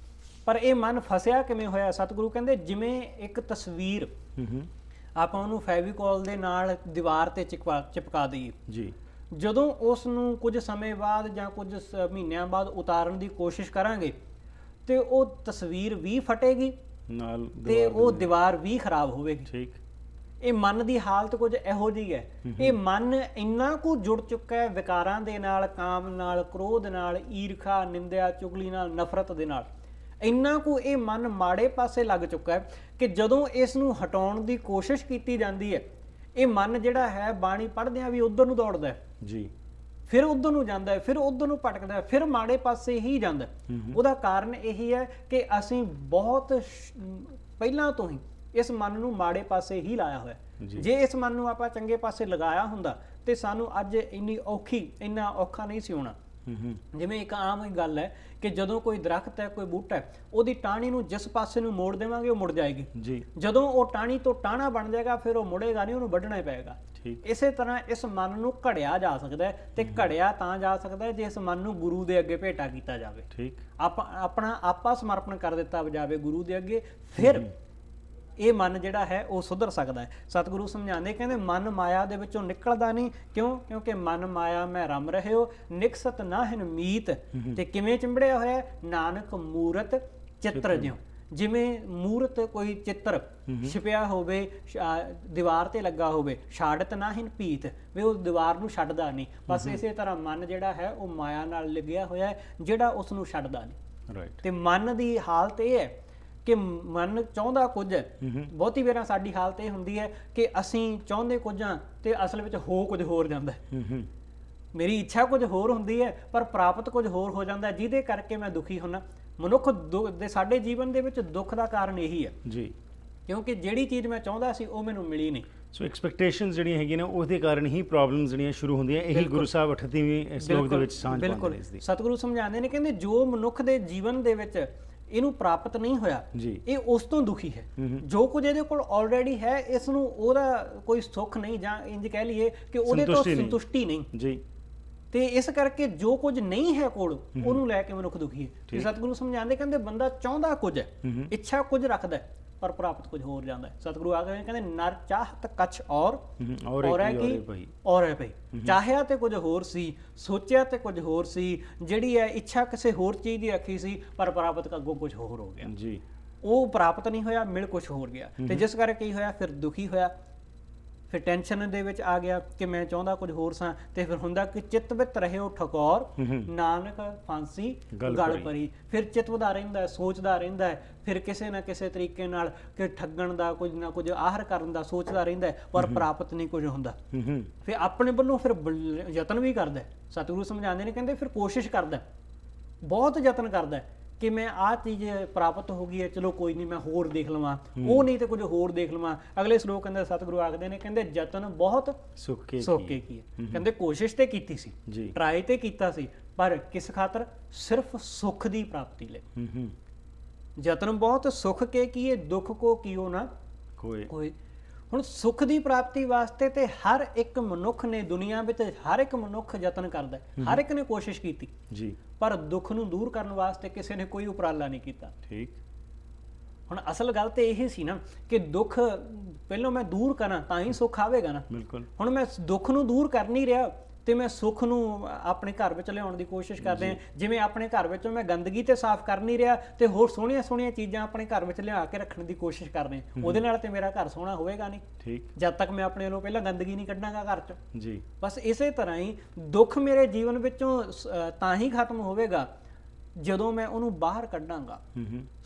ਪਰ ਇਹ ਮਨ ਫਸਿਆ ਕਿਵੇਂ ਹੋਇਆ? ਸਤਿਗੁਰੂ ਕਹਿੰਦੇ ਜਿਵੇਂ ਇੱਕ ਤਸਵੀਰ ਆਪਾਂ ਉਹਨੂੰ ਫੈਵੀਕੋਲ ਦੇ ਨਾਲ ਦੀਵਾਰ ਤੇ ਚਿਪਕਾ ਦਈਏ ਜੀ, ਜਦੋਂ ਉਸ ਨੂੰ ਕੁਝ ਸਮੇਂ ਬਾਅਦ ਜਾਂ ਕੁਝ ਮਹੀਨਿਆਂ ਬਾਅਦ ਉਤਾਰਨ ਦੀ ਕੋਸ਼ਿਸ਼ ਕਰਾਂਗੇ ਤੇ ਉਹ ਤਸਵੀਰ ਵੀ ਫਟੇਗੀ ਨਾਲ ਤੇ ਉਹ ਦੀਵਾਰ ਵੀ ਖਰਾਬ ਹੋਵੇਗੀ। ਠੀਕ। ਇਹ ਮਨ ਦੀ ਹਾਲਤ ਕੁਝ ਇਹੋ ਜਿਹੀ ਹੈ। ਇਹ ਮਨ ਇੰਨਾ ਕੁ ਜੁੜ ਚੁੱਕਾ ਹੈ ਵਿਕਾਰਾਂ ਦੇ ਨਾਲ, ਕਾਮ ਨਾਲ, ਕ੍ਰੋਧ ਨਾਲ, ਈਰਖਾ, ਨਿੰਦਿਆ, ਚੁਗਲੀ ਨਾਲ, ਨਫ਼ਰਤ ਦੇ ਨਾਲ। ਇੰਨਾ ਕੁ ਇਹ ਮਨ ਮਾੜੇ ਪਾਸੇ ਲੱਗ ਚੁੱਕਾ ਹੈ ਕਿ ਜਦੋਂ ਇਸ ਨੂੰ ਹਟਾਉਣ ਦੀ ਕੋਸ਼ਿਸ਼ ਕੀਤੀ ਜਾਂਦੀ ਹੈ, ਇਹ ਮਨ ਜਿਹੜਾ ਹੈ ਬਾਣੀ ਪੜ੍ਹਦਿਆਂ ਵੀ ਉਧਰ ਨੂੰ ਦੌੜਦਾ ਹੈ ਜੀ। ਫਿਰ ਉਧਰ ਨੂੰ ਜਾਂਦਾ ਹੈ, ਫਿਰ ਉਧਰ ਨੂੰ ਭਟਕਦਾ ਹੈ, ਫਿਰ ਮਾੜੇ ਪਾਸੇ ਹੀ ਜਾਂਦਾ ਹੈ। ਉਹਦਾ ਕਾਰਨ ਇਹੀ ਹੈ ਕਿ ਅਸੀਂ ਬਹੁਤ ਪਹਿਲਾਂ ਤੋਂ ਹੀ ਇਸ ਮਨ ਨੂੰ ਮਾੜੇ ਪਾਸੇ ਹੀ ਲਾਇਆ ਹੋਇਆ। ਜੇ ਇਸ ਮਨ ਨੂੰ ਆਪਾਂ ਚੰਗੇ ਪਾਸੇ ਲਗਾਇਆ ਹੁੰਦਾ ਤੇ ਸਾਨੂੰ ਅੱਜ ਇੰਨਾ ਔਖਾ ਨਹੀਂ ਸੀ ਹੋਣਾ। ਜਿਵੇਂ ਇੱਕ ਆਮ ਹੀ ਗੱਲ ਹੈ ਕਿ ਜਦੋਂ ਕੋਈ ਦਰਖਤ ਹੈ, ਕੋਈ ਬੂਟਾ ਹੈ, ਉਹਦੀ ਟਾਹਣੀ ਨੂੰ ਜਿਸ ਪਾਸੇ ਨੂੰ ਮੋੜ ਦੇਵਾਂਗੇ ਉਹ ਮੁੜ ਜਾਏਗੀ ਜੀ। ਜਦੋਂ ਉਹ ਟਾਹਣੀ ਤੋਂ ਟਾਹਣਾ ਬਣ ਜਾਏਗਾ ਫਿਰ ਉਹ ਮੁੜੇਗਾ ਨਹੀਂ, ਉਹਨੂੰ ਵੱਢਣਾ ਹੀ ਪਏਗਾ। ਇਸੇ ਤਰ੍ਹਾਂ ਇਸ ਮਨ ਨੂੰ ਘੜਿਆ ਜਾ ਸਕਦਾ ਹੈ, ਤੇ ਘੜਿਆ ਤਾਂ ਜਾ ਸਕਦਾ ਹੈ ਜੇ ਇਸ ਮਨ ਨੂੰ ਗੁਰੂ ਦੇ ਅੱਗੇ ਭੇਟਾ ਕੀਤਾ ਜਾਵੇ, ਆਪਣਾ ਆਪਾ ਸਮਰਪਣ ਕਰ ਦਿੱਤਾ ਜਾਵੇ ਗੁਰੂ ਦੇ ਅੱਗੇ, ਫਿਰ ਇਹ ਮਨ ਜਿਹੜਾ ਹੈ ਉਹ ਸੁਧਰ ਸਕਦਾ ਹੈ। ਸਤਿਗੁਰੂ ਸਮਝਾਉਂਦੇ ਕਹਿੰਦੇ ਮਨ ਮਾਇਆ ਦੇ ਵਿੱਚੋਂ ਨਿਕਲਦਾ ਨਹੀਂ। ਕਿਉਂਕਿ ਮਨ ਮਾਇਆ ਮੈਂ ਰਮ ਰਹਿਓ, ਨਿਕਸਤ ਨਾਹਿਨ ਮੀਤ। ਤੇ ਕਿਵੇਂ ਚਿੰਬੜਿਆ ਹੋਇਆ? ਨਾਨਕ ਮੂਰਤ ਚਿੱਤਰ ਜਿਉ। ਜਿਵੇਂ ਮੂਰਤ ਕੋਈ ਚਿੱਤਰ ਛਿਪਿਆ ਹੋਵੇ, ਦੀਵਾਰ ਤੇ ਲੱਗਾ ਹੋਵੇ, ਛਾੜਤ ਨਾਹਿਨ ਪੀਤ, ਵੀ ਉਹ ਦੀਵਾਰ ਨੂੰ ਛੱਡਦਾ ਨਹੀਂ। ਬਸ ਇਸੇ ਤਰ੍ਹਾਂ ਮਨ ਜਿਹੜਾ ਹੈ ਉਹ ਮਾਇਆ ਨਾਲ ਲੱਗਿਆ ਹੋਇਆ ਹੈ, ਜਿਹੜਾ ਉਸ ਨੂੰ ਛੱਡਦਾ ਨਹੀਂ। ਤੇ ਮਨ ਦੀ ਹਾਲਤ ਇਹ ਹੈ ਕਿ ਮਨ ਚਾਹੁੰਦਾ ਕੁਝ ਹੈ। ਬਹੁਤੀ ਵਾਰ ਸਾਡੀ ਹਾਲਤ ਇਹ ਹੁੰਦੀ ਹੈ ਕਿ ਅਸੀਂ ਚਾਹੁੰਦੇ ਕੁਝ ਹਾਂ ਤੇ ਅਸਲ ਵਿੱਚ ਹੋ ਕੁਝ ਹੋਰ ਜਾਂਦਾ ਹੈ। ਮੇਰੀ ਇੱਛਾ ਕੁਝ ਹੋਰ ਹੁੰਦੀ ਹੈ ਪਰ ਪ੍ਰਾਪਤ ਕੁਝ ਹੋਰ ਹੋ ਜਾਂਦਾ, ਜਿਹਦੇ ਕਰਕੇ ਮੈਂ ਦੁਖੀ ਹੁੰਦਾ। ਮਨੁੱਖ ਦੇ ਸਾਡੇ ਜੀਵਨ ਦੇ ਵਿੱਚ ਦੁੱਖ ਦਾ ਕਾਰਨ ਇਹੀ ਹੈ ਜੀ, ਕਿਉਂਕਿ ਜਿਹੜੀ ਚੀਜ਼ ਮੈਂ ਚਾਹੁੰਦਾ ਸੀ ਉਹ ਮੈਨੂੰ ਮਿਲੀ ਨਹੀਂ। ਸੋ ਐਕਸਪੈਕਟੇਸ਼ਨਸ ਜਿਹੜੀਆਂ ਹੈਗੀਆਂ ਨੇ ਉਹਦੇ ਕਾਰਨ ਹੀ ਪ੍ਰੋਬਲਮਸ ਜਿਹੜੀਆਂ ਸ਼ੁਰੂ ਹੁੰਦੀਆਂ। ਇਹੀ ਗੁਰੂ ਸਾਹਿਬ 38ਵੀਂ ਸ਼ਲੋਕ ਦੇ ਵਿੱਚ ਸਾਂਝ ਪਾਉਂਦੇ ਨੇ ਇਸ ਦੀ। ਸਤਿਗੁਰੂ ਸਮਝਾਉਂਦੇ ਨੇ, ਕਹਿੰਦੇ ਜੋ ਮਨੁੱਖ ਦੇ ਜੀਵਨ ਦੇ ਵਿੱਚ ਇਹਨੂੰ ਪ੍ਰਾਪਤ ਨਹੀਂ ਹੋਇਆ, ਇਹ ਉਸ ਤੋਂ ਦੁਖੀ ਹੈ। ਜੋ ਕੁਝ ਇਹਦੇ ਕੋਲ ਆਲਰੇਡੀ ਹੈ, ਇਸ ਨੂੰ ਉਹਦਾ ਕੋਈ ਸੁੱਖ ਨਹੀਂ, ਜਾਂ ਇੰਜ ਕਹਿ ਲਈਏ ਕਿ ਉਹਦੇ ਤੋਂ ਸੰਤੁਸ਼ਟੀ ਨਹੀਂ ਜੀ। ਤੇ ਇਸ ਕਰਕੇ ਜੋ ਕੁਝ ਨਹੀਂ ਹੈ ਕੋਲ, ਉਹਨੂੰ ਲੈ ਕੇ ਮਨੁੱਖ ਦੁਖੀ ਹੈ। ਤੇ ਸਤਿਗੁਰੂ ਸਮਝਾਉਂਦੇ, ਕਹਿੰਦੇ ਬੰਦਾ ਚਾਹੁੰਦਾ ਕੁਝ ਹੈ, ਇੱਛਾ ਕੁਝ ਰੱਖਦਾ ਹੈ, ਪਰ ਪ੍ਰਾਪਤ ਕੁਝ ਹੋਰ ਜਾਂਦਾ ਹੈ। ਸਤਿਗੁਰੂ ਆ ਕੇ ਕਹਿੰਦੇ ਨਰ ਚਾਹਤ ਕਛ ਔਰ ਹੈ ਭਈ। ਚਾਹਿਆ ਤੇ ਕੁਝ ਹੋਰ ਸੀ, ਸੋਚਿਆ ਤੇ ਕੁਝ ਹੋਰ ਸੀ, ਜਿਹੜੀ ਹੈ ਇੱਛਾ ਕਿਸੇ ਹੋਰ ਚੀਜ਼ ਦੀ ਰੱਖੀ ਸੀ, ਪਰ ਪ੍ਰਾਪਤ ਅੱਗੋਂ ਕੁਝ ਹੋਰ ਹੋ ਗਿਆ ਜੀ। ਉਹ ਪ੍ਰਾਪਤ ਨਹੀਂ ਹੋਇਆ, ਮਿਲ ਕੁਝ ਹੋਰ ਗਿਆ। ਤੇ ਜਿਸ ਕਰਕੇ ਕੀ ਹੋਇਆ, ਫਿਰ ਦੁਖੀ ਹੋਇਆ, ਫਿਰ ਟੈਨਸ਼ਨ ਦੇ ਵਿੱਚ ਆ ਗਿਆ ਕਿ ਮੈਂ ਚਾਹੁੰਦਾ ਕੁਝ ਹੋਰ ਸਾਂ। ਤੇ ਫਿਰ ਹੁੰਦਾ ਕਿ ਚਿੱਤ ਵਿੱਚ ਰਹਿਓ ਠਕੌਰ, ਨਾਨਕ ਫਾਂਸੀ ਗਲ ਪਰੀ। ਫਿਰ ਚਿੱਤਵਦਾ ਰਹਿੰਦਾ ਹੈ, ਸੋਚਦਾ ਰਹਿੰਦਾ ਹੈ, ਫਿਰ ਕਿਸੇ ਨਾ ਕਿਸੇ ਤਰੀਕੇ ਨਾਲ ਕਿ ਠੱਗਣ ਦਾ, ਕੁਝ ਨਾ ਕੁਝ ਆਹਰ ਕਰਨ ਦਾ ਸੋਚਦਾ ਰਹਿੰਦਾ ਹੈ, ਪਰ ਪ੍ਰਾਪਤ ਨਹੀਂ ਕੁਝ ਹੁੰਦਾ। ਫਿਰ ਆਪਣੇ ਵੱਲੋਂ ਫਿਰ ਯਤਨ ਵੀ ਕਰਦਾ। ਸਤਿਗੁਰੂ ਸਮਝਾਉਂਦੇ ਨੇ, ਕਹਿੰਦੇ ਫਿਰ ਕੋਸ਼ਿਸ਼ ਕਰਦਾ, ਬਹੁਤ ਯਤਨ ਕਰਦਾ ਕਿ ਮੈਂ ਆਹ ਚੀਜ਼ ਪ੍ਰਾਪਤ ਹੋ ਗਈ ਹੈ, ਚਲੋ ਕੋਈ ਨਹੀਂ, ਮੈਂ ਹੋਰ ਦੇਖ ਲਵਾਂ, ਉਹ ਨਹੀਂ ਤੇ ਕੁਝ ਹੋਰ ਦੇਖ ਲਵਾਂ। ਅਗਲੇ ਸ਼ਲੋਕ ਅੰਦਰ ਸਤਿਗੁਰੂ ਆਖਦੇ ਨੇ, ਕਹਿੰਦੇ ਯਤਨ ਬਹੁਤ ਸੁੱਖ ਕੇ ਕੀਏ। ਕਹਿੰਦੇ ਕੋਸ਼ਿਸ਼ ਤੇ ਕੀਤੀ ਸੀ, ਟਰਾਈ ਤੇ ਕੀਤਾ ਸੀ, ਪਰ ਕਿਸ ਖਾਤਰ? ਸਿਰਫ ਸੁੱਖ ਦੀ ਪ੍ਰਾਪਤੀ ਲਈ। ਯਤਨ ਬਹੁਤ ਸੁੱਖ ਕੇ ਕੀਏ, ਦੁੱਖ ਕੋ ਕੀਓ ਨਾ ਕੋਈ। ਹੁਣ ਸੁੱਖ ਦੀ ਪ੍ਰਾਪਤੀ ਵਾਸਤੇ ਤੇ ਹਰ ਇੱਕ ਮਨੁੱਖ ਨੇ, ਦੁਨੀਆ ਵਿੱਚ ਹਰ ਇੱਕ ਮਨੁੱਖ ਯਤਨ ਕਰਦਾ, ਹਰ ਇੱਕ ਨੇ ਕੋਸ਼ਿਸ਼ ਕੀਤੀ ਜੀ, ਪਰ ਦੁੱਖ ਨੂੰ ਦੂਰ ਕਰਨ ਵਾਸਤੇ ਕਿਸੇ ਨੇ ਕੋਈ ਉਪਰਾਲਾ ਨਹੀਂ ਕੀਤਾ। ਠੀਕ। ਹੁਣ ਅਸਲ ਗੱਲ ਤੇ ਇਹ ਸੀ ਨਾ ਕਿ ਦੁੱਖ ਪਹਿਲਾਂ ਮੈਂ ਦੂਰ ਕਰਾਂ ਤਾਂ ਹੀ ਸੁੱਖ ਆਵੇਗਾ ਨਾ। ਬਿਲਕੁਲ। ਹੁਣ ਮੈਂ ਦੁੱਖ ਨੂੰ ਦੂਰ ਕਰ ਨਹੀਂ ਰਿਹਾ ਤੇ ਮੈਂ ਸੁੱਖ ਨੂੰ ਆਪਣੇ ਘਰ ਵਿੱਚ ਲਿਆਉਣ ਦੀ ਕੋਸ਼ਿਸ਼ ਕਰ ਰਿਹਾ। ਜਿਵੇਂ ਆਪਣੇ ਘਰ ਵਿੱਚੋਂ ਮੈਂ ਗੰਦਗੀ ਤੇ ਸਾਫ਼ ਕਰ ਨਹੀਂ ਰਿਹਾ ਤੇ ਹੋਰ ਸੋਹਣੀਆਂ ਸੋਹਣੀਆਂ ਚੀਜ਼ਾਂ ਆਪਣੇ ਘਰ ਵਿੱਚ ਲਿਆ ਕੇ ਰੱਖਣ ਦੀ ਕੋਸ਼ਿਸ਼ ਕਰ ਰਿਹਾ, ਉਹਦੇ ਨਾਲ ਤੇ ਮੇਰਾ ਘਰ ਸੋਹਣਾ ਹੋਵੇਗਾ ਨਹੀਂ। ਠੀਕ। ਜਦ ਤੱਕ ਮੈਂ ਆਪਣੇ ਵੱਲੋਂ ਪਹਿਲਾਂ ਗੰਦਗੀ ਨਹੀਂ ਕੱਢਾਂਗਾ ਘਰ 'ਚ ਜੀ। ਬਸ ਇਸੇ ਤਰ੍ਹਾਂ ਹੀ ਦੁੱਖ ਮੇਰੇ ਜੀਵਨ ਵਿੱਚੋਂ ਤਾਂ ਹੀ ਖਤਮ ਹੋਵੇਗਾ ਜਦੋਂ ਮੈਂ ਉਹਨੂੰ ਬਾਹਰ ਕੱਢਾਂਗਾ।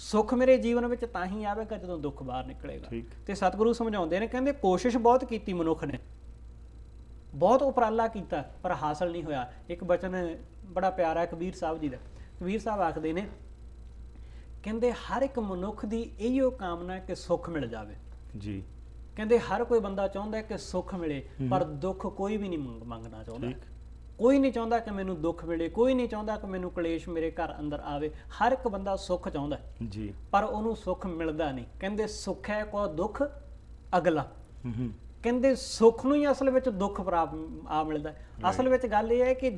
ਸੁੱਖ ਮੇਰੇ ਜੀਵਨ ਵਿੱਚ ਤਾਂ ਹੀ ਆਵੇਗਾ ਜਦੋਂ ਦੁੱਖ ਬਾਹਰ ਨਿਕਲੇਗਾ। ਤੇ ਸਤਿਗੁਰੂ ਸਮਝਾਉਂਦੇ ਨੇ, ਕਹਿੰਦੇ ਕੋਸ਼ਿਸ਼ ਬਹੁਤ ਕੀਤੀ ਮਨੁੱਖ ਨੇ, ਬਹੁਤ ਉਪਰਾਲਾ ਕੀਤਾ, ਪਰ ਹਾਸਲ ਨਹੀਂ ਹੋਇਆ। ਇੱਕ ਬਚਨ ਬੜਾ ਪਿਆਰਾ ਹੈ ਕਬੀਰ ਸਾਹਿਬ ਜੀ ਦਾ। ਕਬੀਰ ਸਾਹਿਬ ਆਖਦੇ ਨੇ, ਕਹਿੰਦੇ ਹਰ ਇੱਕ ਮਨੁੱਖ ਦੀ ਇਹੋ ਕਾਮਨਾ ਕਿ ਸੁੱਖ ਮਿਲ ਜਾਵੇ ਜੀ। ਕਹਿੰਦੇ ਹਰ ਕੋਈ ਬੰਦਾ ਚਾਹੁੰਦਾ ਕਿ ਸੁੱਖ ਮਿਲੇ, ਪਰ ਦੁੱਖ ਕੋਈ ਵੀ ਨਹੀਂ ਮੰਗਣਾ ਚਾਹੁੰਦਾ। ਕੋਈ ਨਹੀਂ ਚਾਹੁੰਦਾ ਕਿ ਮੈਨੂੰ ਦੁੱਖ ਮਿਲੇ, ਕੋਈ ਨਹੀਂ ਚਾਹੁੰਦਾ ਕਿ ਮੈਨੂੰ ਕਲੇਸ਼ ਮੇਰੇ ਘਰ ਅੰਦਰ ਆਵੇ। ਹਰ ਇੱਕ ਬੰਦਾ ਸੁੱਖ ਚਾਹੁੰਦਾ ਜੀ, ਪਰ ਉਹਨੂੰ ਸੁੱਖ ਮਿਲਦਾ ਨਹੀਂ। ਕਹਿੰਦੇ ਸੁੱਖ ਹੈ ਕੋ ਦੁੱਖ ਅਗਲਾ। ਕਹਿੰਦੇ ਸੁੱਖ ਨੂੰ ਹੀ ਅਸਲ ਵਿੱਚ ਦੁੱਖ ਮਿਲਦਾ। ਅਸਲ ਵਿੱਚ ਗੱਲ ਇਹ ਹੈ ਕਿ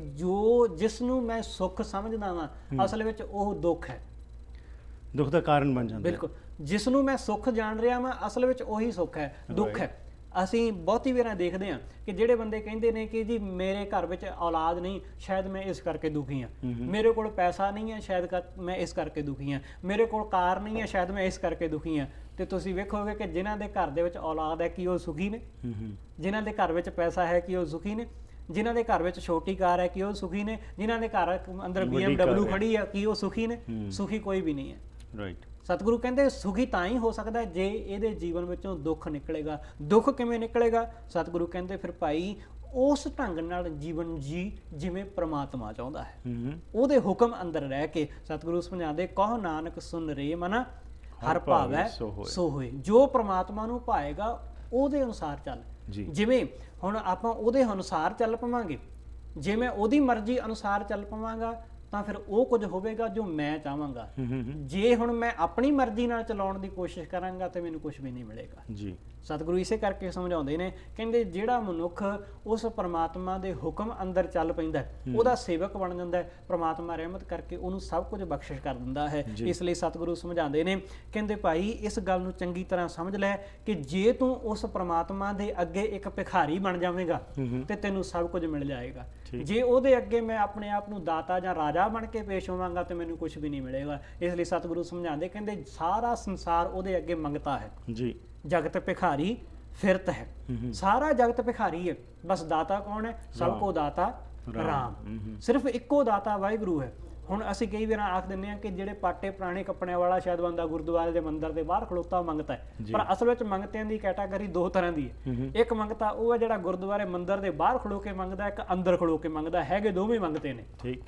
ਜਿਸ ਨੂੰ ਮੈਂ ਸੁੱਖ ਸਮਝਦਾ ਵਾਂ, ਅਸਲ ਵਿੱਚ ਉਹ ਦੁੱਖ ਹੈ, ਦੁੱਖ ਦਾ ਕਾਰਨ ਬਣ ਜਾਂਦਾ। ਬਿਲਕੁਲ। ਜਿਸ ਨੂੰ ਮੈਂ ਸੁੱਖ ਜਾਣ ਰਿਹਾ ਵਾਂ, ਅਸਲ ਵਿੱਚ ਉਹੀ ਸੁੱਖ ਹੈ, ਦੁੱਖ ਹੈ। ਅਸੀਂ ਬਹੁਤੀ ਵਾਰ ਦੇਖਦੇ ਹਾਂ ਕਿ ਜਿਹੜੇ ਬੰਦੇ ਕਹਿੰਦੇ ਨੇ ਕਿ ਜੀ ਮੇਰੇ ਘਰ ਵਿੱਚ ਔਲਾਦ ਨਹੀਂ, ਸ਼ਾਇਦ ਮੈਂ ਇਸ ਕਰਕੇ ਦੁਖੀ ਹਾਂ। ਮੇਰੇ ਕੋਲ ਪੈਸਾ ਨਹੀਂ ਹੈ, ਸ਼ਾਇਦ ਮੈਂ ਇਸ ਕਰਕੇ ਦੁਖੀ ਹਾਂ। ਮੇਰੇ ਕੋਲ ਕਾਰ ਨਹੀਂ ਹੈ, ਸ਼ਾਇਦ ਮੈਂ ਇਸ ਕਰਕੇ ਦੁਖੀ ਹਾਂ। ਤੇ ਤੁਸੀਂ ਵੇਖੋਗੇ ਕਿ ਜਿਨ੍ਹਾਂ ਦੇ ਘਰ ਦੇ ਵਿੱਚ ਔਲਾਦ ਹੈ, ਕੀ ਉਹ ਸੁਖੀ ਨੇ? ਜਿਨ੍ਹਾਂ ਦੇ ਘਰ ਵਿੱਚ ਪੈਸਾ ਹੈ, ਕੀ ਉਹ ਸੁਖੀ ਨੇ? ਜਿਨ੍ਹਾਂ ਦੇ ਘਰ ਵਿੱਚ ਛੋਟੀ ਕਾਰ ਹੈ, ਕੀ ਉਹ ਸੁਖੀ ਨੇ? ਜਿਨ੍ਹਾਂ ਦੇ ਘਰ ਅੰਦਰ BMW ਖੜੀ ਹੈ, ਕੀ ਉਹ ਸੁਖੀ ਨੇ? ਸੁਖੀ ਕੋਈ ਵੀ ਨਹੀਂ ਹੈ। ਰਾਈਟ। ਸਤਿਗੁਰੂ ਕਹਿੰਦੇ ਸੁਖੀ ਤਾਂ ਹੀ ਹੋ ਸਕਦਾ ਜੇ ਇਹਦੇ ਜੀਵਨ ਵਿੱਚੋਂ ਦੁੱਖ ਨਿਕਲੇਗਾ। ਦੁੱਖ ਕਿਵੇਂ ਨਿਕਲੇਗਾ? ਸਤਿਗੁਰੂ ਕਹਿੰਦੇ ਫਿਰ ਭਾਈ ਉਸ ਢੰਗ ਨਾਲ ਜੀਵਨ ਜੀ ਜਿਵੇਂ ਪ੍ਰਮਾਤਮਾ ਚਾਹੁੰਦਾ ਹੈ। ਹੂੰ ਉਹਦੇ ਹੁਕਮ ਅੰਦਰ ਰਹਿ ਕੇ ਸਤਿਗੁਰੂ ਸਮਝਾਉਂਦੇ ਕਹੋ ਨਾਨਕ ਸੁਨ ਰੇ ਮਨ ਹਰ ਭਾਵੈ ਸੋ ਹੋਏ। ਜੋ ਪ੍ਰਮਾਤਮਾ ਨੂੰ ਭਾਏਗਾ ਉਹਦੇ ਅਨੁਸਾਰ ਚੱਲ। ਜਿਵੇਂ ਹੁਣ ਆਪਾਂ ਉਹਦੇ ਅਨੁਸਾਰ ਚੱਲ ਪਵਾਂਗੇ, ਜੇ ਮੈਂ ਉਹਦੀ ਮਰਜ਼ੀ ਅਨੁਸਾਰ ਚੱਲ ਪਵਾਂਗਾ ਤਾਂ ਫਿਰ ਉਹ ਕੁਝ ਹੋਵੇਗਾ ਜੋ ਮੈਂ ਚਾਹਾਂਗਾ। ਜੇ ਹੁਣ ਮੈਂ ਆਪਣੀ ਮਰਜ਼ੀ ਨਾਲ ਚਲਾਉਣ ਦੀ ਕੋਸ਼ਿਸ਼ ਕਰਾਂਗਾ ਤੇ ਮੈਨੂੰ ਕੁਝ ਵੀ ਨਹੀਂ ਮਿਲੇਗਾ ਜੀ। ਸਤਿਗੁਰੂ ਇਸੇ ਕਰਕੇ ਸਮਝਾਉਂਦੇ ਨੇ, ਕਹਿੰਦੇ ਜਿਹੜਾ ਮਨੁੱਖ ਉਸ ਪ੍ਰਮਾਤਮਾ ਦੇ ਹੁਕਮ ਅੰਦਰ ਚੱਲ ਪੈਂਦਾ ਉਹਦਾ ਸੇਵਕ ਬਣ ਜਾਂਦਾ ਹੈ, ਪ੍ਰਮਾਤਮਾ ਰਹਿਮਤ ਕਰਕੇ ਉਹਨੂੰ ਸਭ ਕੁਝ ਬਖਸ਼ਿਸ਼ ਕਰ ਦਿੰਦਾ ਹੈ। ਇਸ ਲਈ ਸਤਿਗੁਰੂ ਸਮਝਾਉਂਦੇ ਨੇ, ਕਹਿੰਦੇ ਭਾਈ ਇਸ ਗੱਲ ਨੂੰ ਚੰਗੀ ਤਰ੍ਹਾਂ ਸਮਝ ਲੈ ਕਿ ਜੇ ਤੂੰ ਉਸ ਪ੍ਰਮਾਤਮਾ ਦੇ ਅੱਗੇ ਇੱਕ ਭਿਖਾਰੀ ਬਣ ਜਾਵੇਂਗਾ ਤੇ ਤੈਨੂੰ ਸਭ ਕੁਝ ਮਿਲ ਜਾਏਗਾ। ਜੇ ਉਹਦੇ ਅੱਗੇ ਮੈਂ ਆਪਣੇ ਆਪ ਨੂੰ ਦਾਤਾ ਜਾਂ ਰਾਜਾ ਬਣ ਕੇ ਪੇਸ਼ ਹੋਵਾਂਗਾ ਤੇ ਮੈਨੂੰ ਕੁਝ ਵੀ ਨਹੀਂ ਮਿਲੇਗਾ। ਇਸ ਲਈ ਸਤਿਗੁਰੂ ਸਮਝਾਉਂਦੇ, ਕਹਿੰਦੇ ਸਾਰਾ ਸੰਸਾਰ ਉਹਦੇ ਅੱਗੇ ਮੰਗਤਾ ਹੈ ਜੀ, ਜਗਤ ਭਿਖਾਰੀ ਫਿਰਤ ਹੈ। ਸਾਰਾ ਜਗਤ ਭਿਖਾਰੀ ਹੈ, ਬਸ ਦਾਤਾ ਕੌਣ ਹੈ? ਸਭ ਕੋ ਦਾਤਾ ਰਾਮ। ਸਿਰਫ ਇੱਕੋ ਦਾਤਾ ਵਾਹਿਗੁਰੂ ਹੈ। ਹੁਣ ਅਸੀਂ ਕਈ ਵਾਰ ਆਖ ਦਿੰਦੇ ਹਾਂ ਕਿ ਜਿਹੜੇ ਪਾਟੇ ਪੁਰਾਣੇ ਕੱਪੜਿਆਂ ਵਾਲਾ ਸ਼ਾਇਦ ਬੰਦਾ ਗੁਰਦੁਆਰੇ ਦੇ ਮੰਦਿਰ ਦੇ ਬਾਹਰ ਖਲੋਤਾ ਮੰਗਤਾ ਹੈ, ਪਰ ਅਸਲ ਵਿੱਚ ਮੰਗਤਿਆਂ ਦੀ ਕੈਟਾਗਰੀ ਦੋ ਤਰ੍ਹਾਂ ਦੀ ਹੈ। ਇੱਕ ਮੰਗਤਾ ਉਹ ਹੈ ਜਿਹੜਾ ਗੁਰਦੁਆਰੇ ਮੰਦਿਰ ਦੇ ਬਾਹਰ ਖਲੋ ਕੇ ਮੰਗਦਾ, ਇੱਕ ਅੰਦਰ ਖਲੋ ਕੇ ਮੰਗਦਾ। ਹੈਗੇ ਦੋਵੇਂ ਮੰਗਤੇ ਨੇ, ਠੀਕ,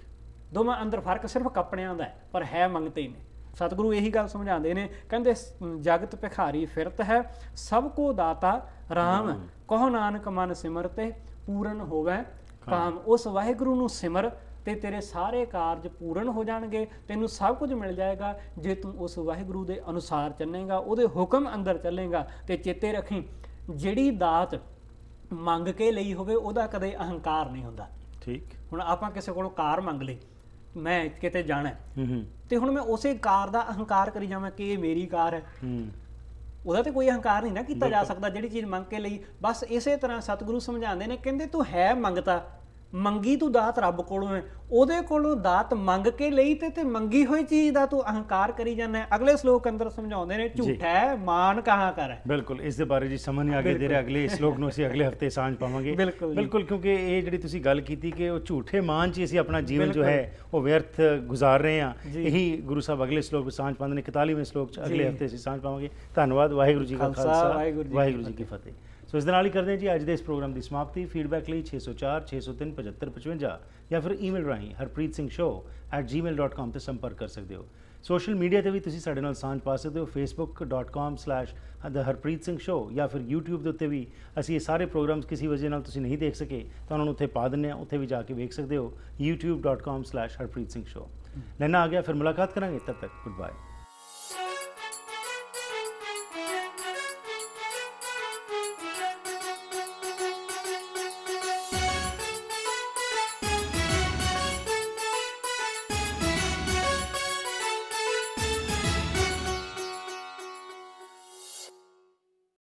ਦੋਵਾਂ ਅੰਦਰ ਫਰਕ ਸਿਰਫ ਕੱਪੜਿਆਂ ਦਾ ਹੈ, ਪਰ ਹੈ ਮੰਗਤੇ ਹੀ ਨੇ। ਸਤਿਗੁਰੂ ਇਹੀ ਗੱਲ ਸਮਝਾਉਂਦੇ ਨੇ, ਕਹਿੰਦੇ ਜਗਤ ਭਿਖਾਰੀ ਫਿਰਤ ਹੈ, ਸਭ ਕੋ ਦਾਤਾ ਰਾਮ। ਕਹੋ ਨਾਨਕ ਮਨ ਸਿਮਰਤੇ ਪੂਰਨ ਹੋਵੇ ਕਾਮ। ਉਸ ਵਾਹਿਗੁਰੂ ਨੂੰ ਸਿਮਰ ਤੇ ਤੇਰੇ ਸਾਰੇ ਕਾਰਜ ਪੂਰਨ ਹੋ ਜਾਣਗੇ, ਤੈਨੂੰ ਸਭ ਕੁਝ ਮਿਲ ਜਾਏਗਾ ਜੇ ਤੂੰ ਉਸ ਵਾਹਿਗੁਰੂ ਦੇ ਅਨੁਸਾਰ ਚੱਲੇਗਾ, ਉਹਦੇ ਹੁਕਮ ਅੰਦਰ ਚੱਲੇਗਾ। ਤੇ ਚੇਤੇ ਰੱਖੀ, ਜਿਹੜੀ ਦਾਤ ਮੰਗ ਕੇ ਲਈ ਹੋਵੇ ਉਹਦਾ ਕਦੇ ਅਹੰਕਾਰ ਨਹੀਂ ਹੁੰਦਾ। ਠੀਕ, ਹੁਣ ਆਪਾਂ ਕਿਸੇ ਕੋਲੋਂ ਕਾਰ ਮੰਗ ਲਈ, ਮੈਂ ਕਿਤੇ ਜਾਣਾ ਤੇ ਹੁਣ ਮੈਂ ਉਸੇ ਕਾਰ ਦਾ ਅਹੰਕਾਰ ਕਰੀ ਜਾਵਾਂ ਕਿ ਇਹ ਮੇਰੀ ਕਾਰ ਹੈ, ਉਹਦਾ ਤੇ ਕੋਈ ਅਹੰਕਾਰ ਨਹੀਂ ਨਾ ਕੀਤਾ ਜਾ ਸਕਦਾ ਜਿਹੜੀ ਚੀਜ਼ ਮੰਗ ਕੇ ਲਈ। ਬਸ ਇਸੇ ਤਰ੍ਹਾਂ ਸਤਿਗੁਰੂ ਸਮਝਾਉਂਦੇ ਨੇ, ਕਹਿੰਦੇ ਤੂੰ ਹੈ ਮੰਗਤਾ, ਮੰਗੀ ਤੂੰ ਦਾਤ ਰੱਬ ਕੋਲੋਂ ਹੈ, ਉਹਦੇ ਕੋਲੋਂ ਦਾਤ ਮੰਗ ਕੇ ਲਈ ਤੇ ਮੰਗੀ ਹੋਈ ਚੀਜ਼ ਦਾ ਤੂੰ ਅਹੰਕਾਰ ਕਰੀ ਜਾਂਦਾ। ਅਗਲੇ ਸ਼ਲੋਕ ਅੰਦਰ ਸਮਝਾਉਂਦੇ ਨੇ, ਝੂਠਾ ਹੈ ਮਾਨ ਕਹਾਂ ਕਰ ਹੈ। ਬਿਲਕੁਲ, ਇਸ ਦੇ ਬਾਰੇ ਜੀ ਸਮਝ ਆਗੇ ਦੇ ਰਹੇ। ਅਗਲੇ ਸ਼ਲੋਕ ਨੂੰ ਅਸੀਂ ਅਗਲੇ ਹਫਤੇ ਸਾਂਝ ਪਾਵਾਂਗੇ। ਬਿਲਕੁਲ, ਕਿਉਂਕਿ ਇਹ ਜਿਹੜੀ ਤੁਸੀਂ ਗੱਲ ਕੀਤੀ ਕਿ ਉਹ ਝੂਠੇ ਮਾਨ 'ਚ ਅਸੀਂ ਆਪਣਾ ਜੀਵਨ ਜੋ ਹੈ ਉਹ ਵਿਅਰਥ ਗੁਜ਼ਾਰ ਰਹੇ ਹਾਂ, ਇਹੀ ਗੁਰੂ ਸਾਹਿਬ ਅਗਲੇ ਸ਼ਲੋਕ ਵਿੱਚ ਸਾਂਝ ਪਾਉਂਦੇ ਨੇ। 41ਵੇਂ ਸ਼ਲੋਕ 'ਚ ਅਗਲੇ ਹਫਤੇ ਅਸੀਂ ਸਾਂਝ ਪਾਵਾਂਗੇ। ਧੰਨਵਾਦ। ਵਾਹਿਗੁਰੂ ਜੀ ਕਾ ਖਾਲਸਾ, ਵਾਹਿਗੁਰੂ ਜੀ ਕੀ ਫਤਿਹ। ਸੋ ਇਸ ਦੇ ਨਾਲ ਹੀ ਕਰਦੇ ਹਾਂ ਜੀ ਅੱਜ ਦੇ ਇਸ ਪ੍ਰੋਗਰਾਮ ਦੀ ਸਮਾਪਤੀ। ਫੀਡਬੈਕ ਲਈ 604 603 7555 ਜਾਂ ਫਿਰ ਈਮੇਲ ਰਾਹੀਂ harpreetsingh@gmail.com ਤੇ ਸੰਪਰਕ ਕਰ ਸਕਦੇ ਹੋ। ਸੋਸ਼ਲ ਮੀਡੀਆ ਤੇ ਵੀ ਤੁਸੀਂ ਸਾਡੇ ਨਾਲ ਸਾਂਝ ਪਾ ਸਕਦੇ ਹੋ, facebook.com/the harpreet singh show ਜਾਂ ਫਿਰ YouTube ਦੇ ਉੱਤੇ ਵੀ ਅਸੀਂ ਇਹ ਸਾਰੇ ਪ੍ਰੋਗਰਾਮਸ ਕਿਸੇ ਵਜ੍ਹਾ ਨਾਲ ਤੁਸੀਂ ਨਹੀਂ ਦੇਖ ਸਕੇ ਤਾਂ ਉਹਨਾਂ ਨੂੰ ਉੱਥੇ ਪਾ ਦਿੰਦੇ ਹਾਂ, ਉੱਥੇ ਵੀ ਜਾ ਕੇ ਵੇਖ ਸਕਦੇ ਹੋ, youtube.com/harpreet singh show। ਲੈਣਾ ਆ ਗਿਆ, ਫਿਰ ਮੁਲਾਕਾਤ ਕਰਾਂਗੇ, ਤਬ ਤੱਕ ਗੁੱਡ ਬਾਏ।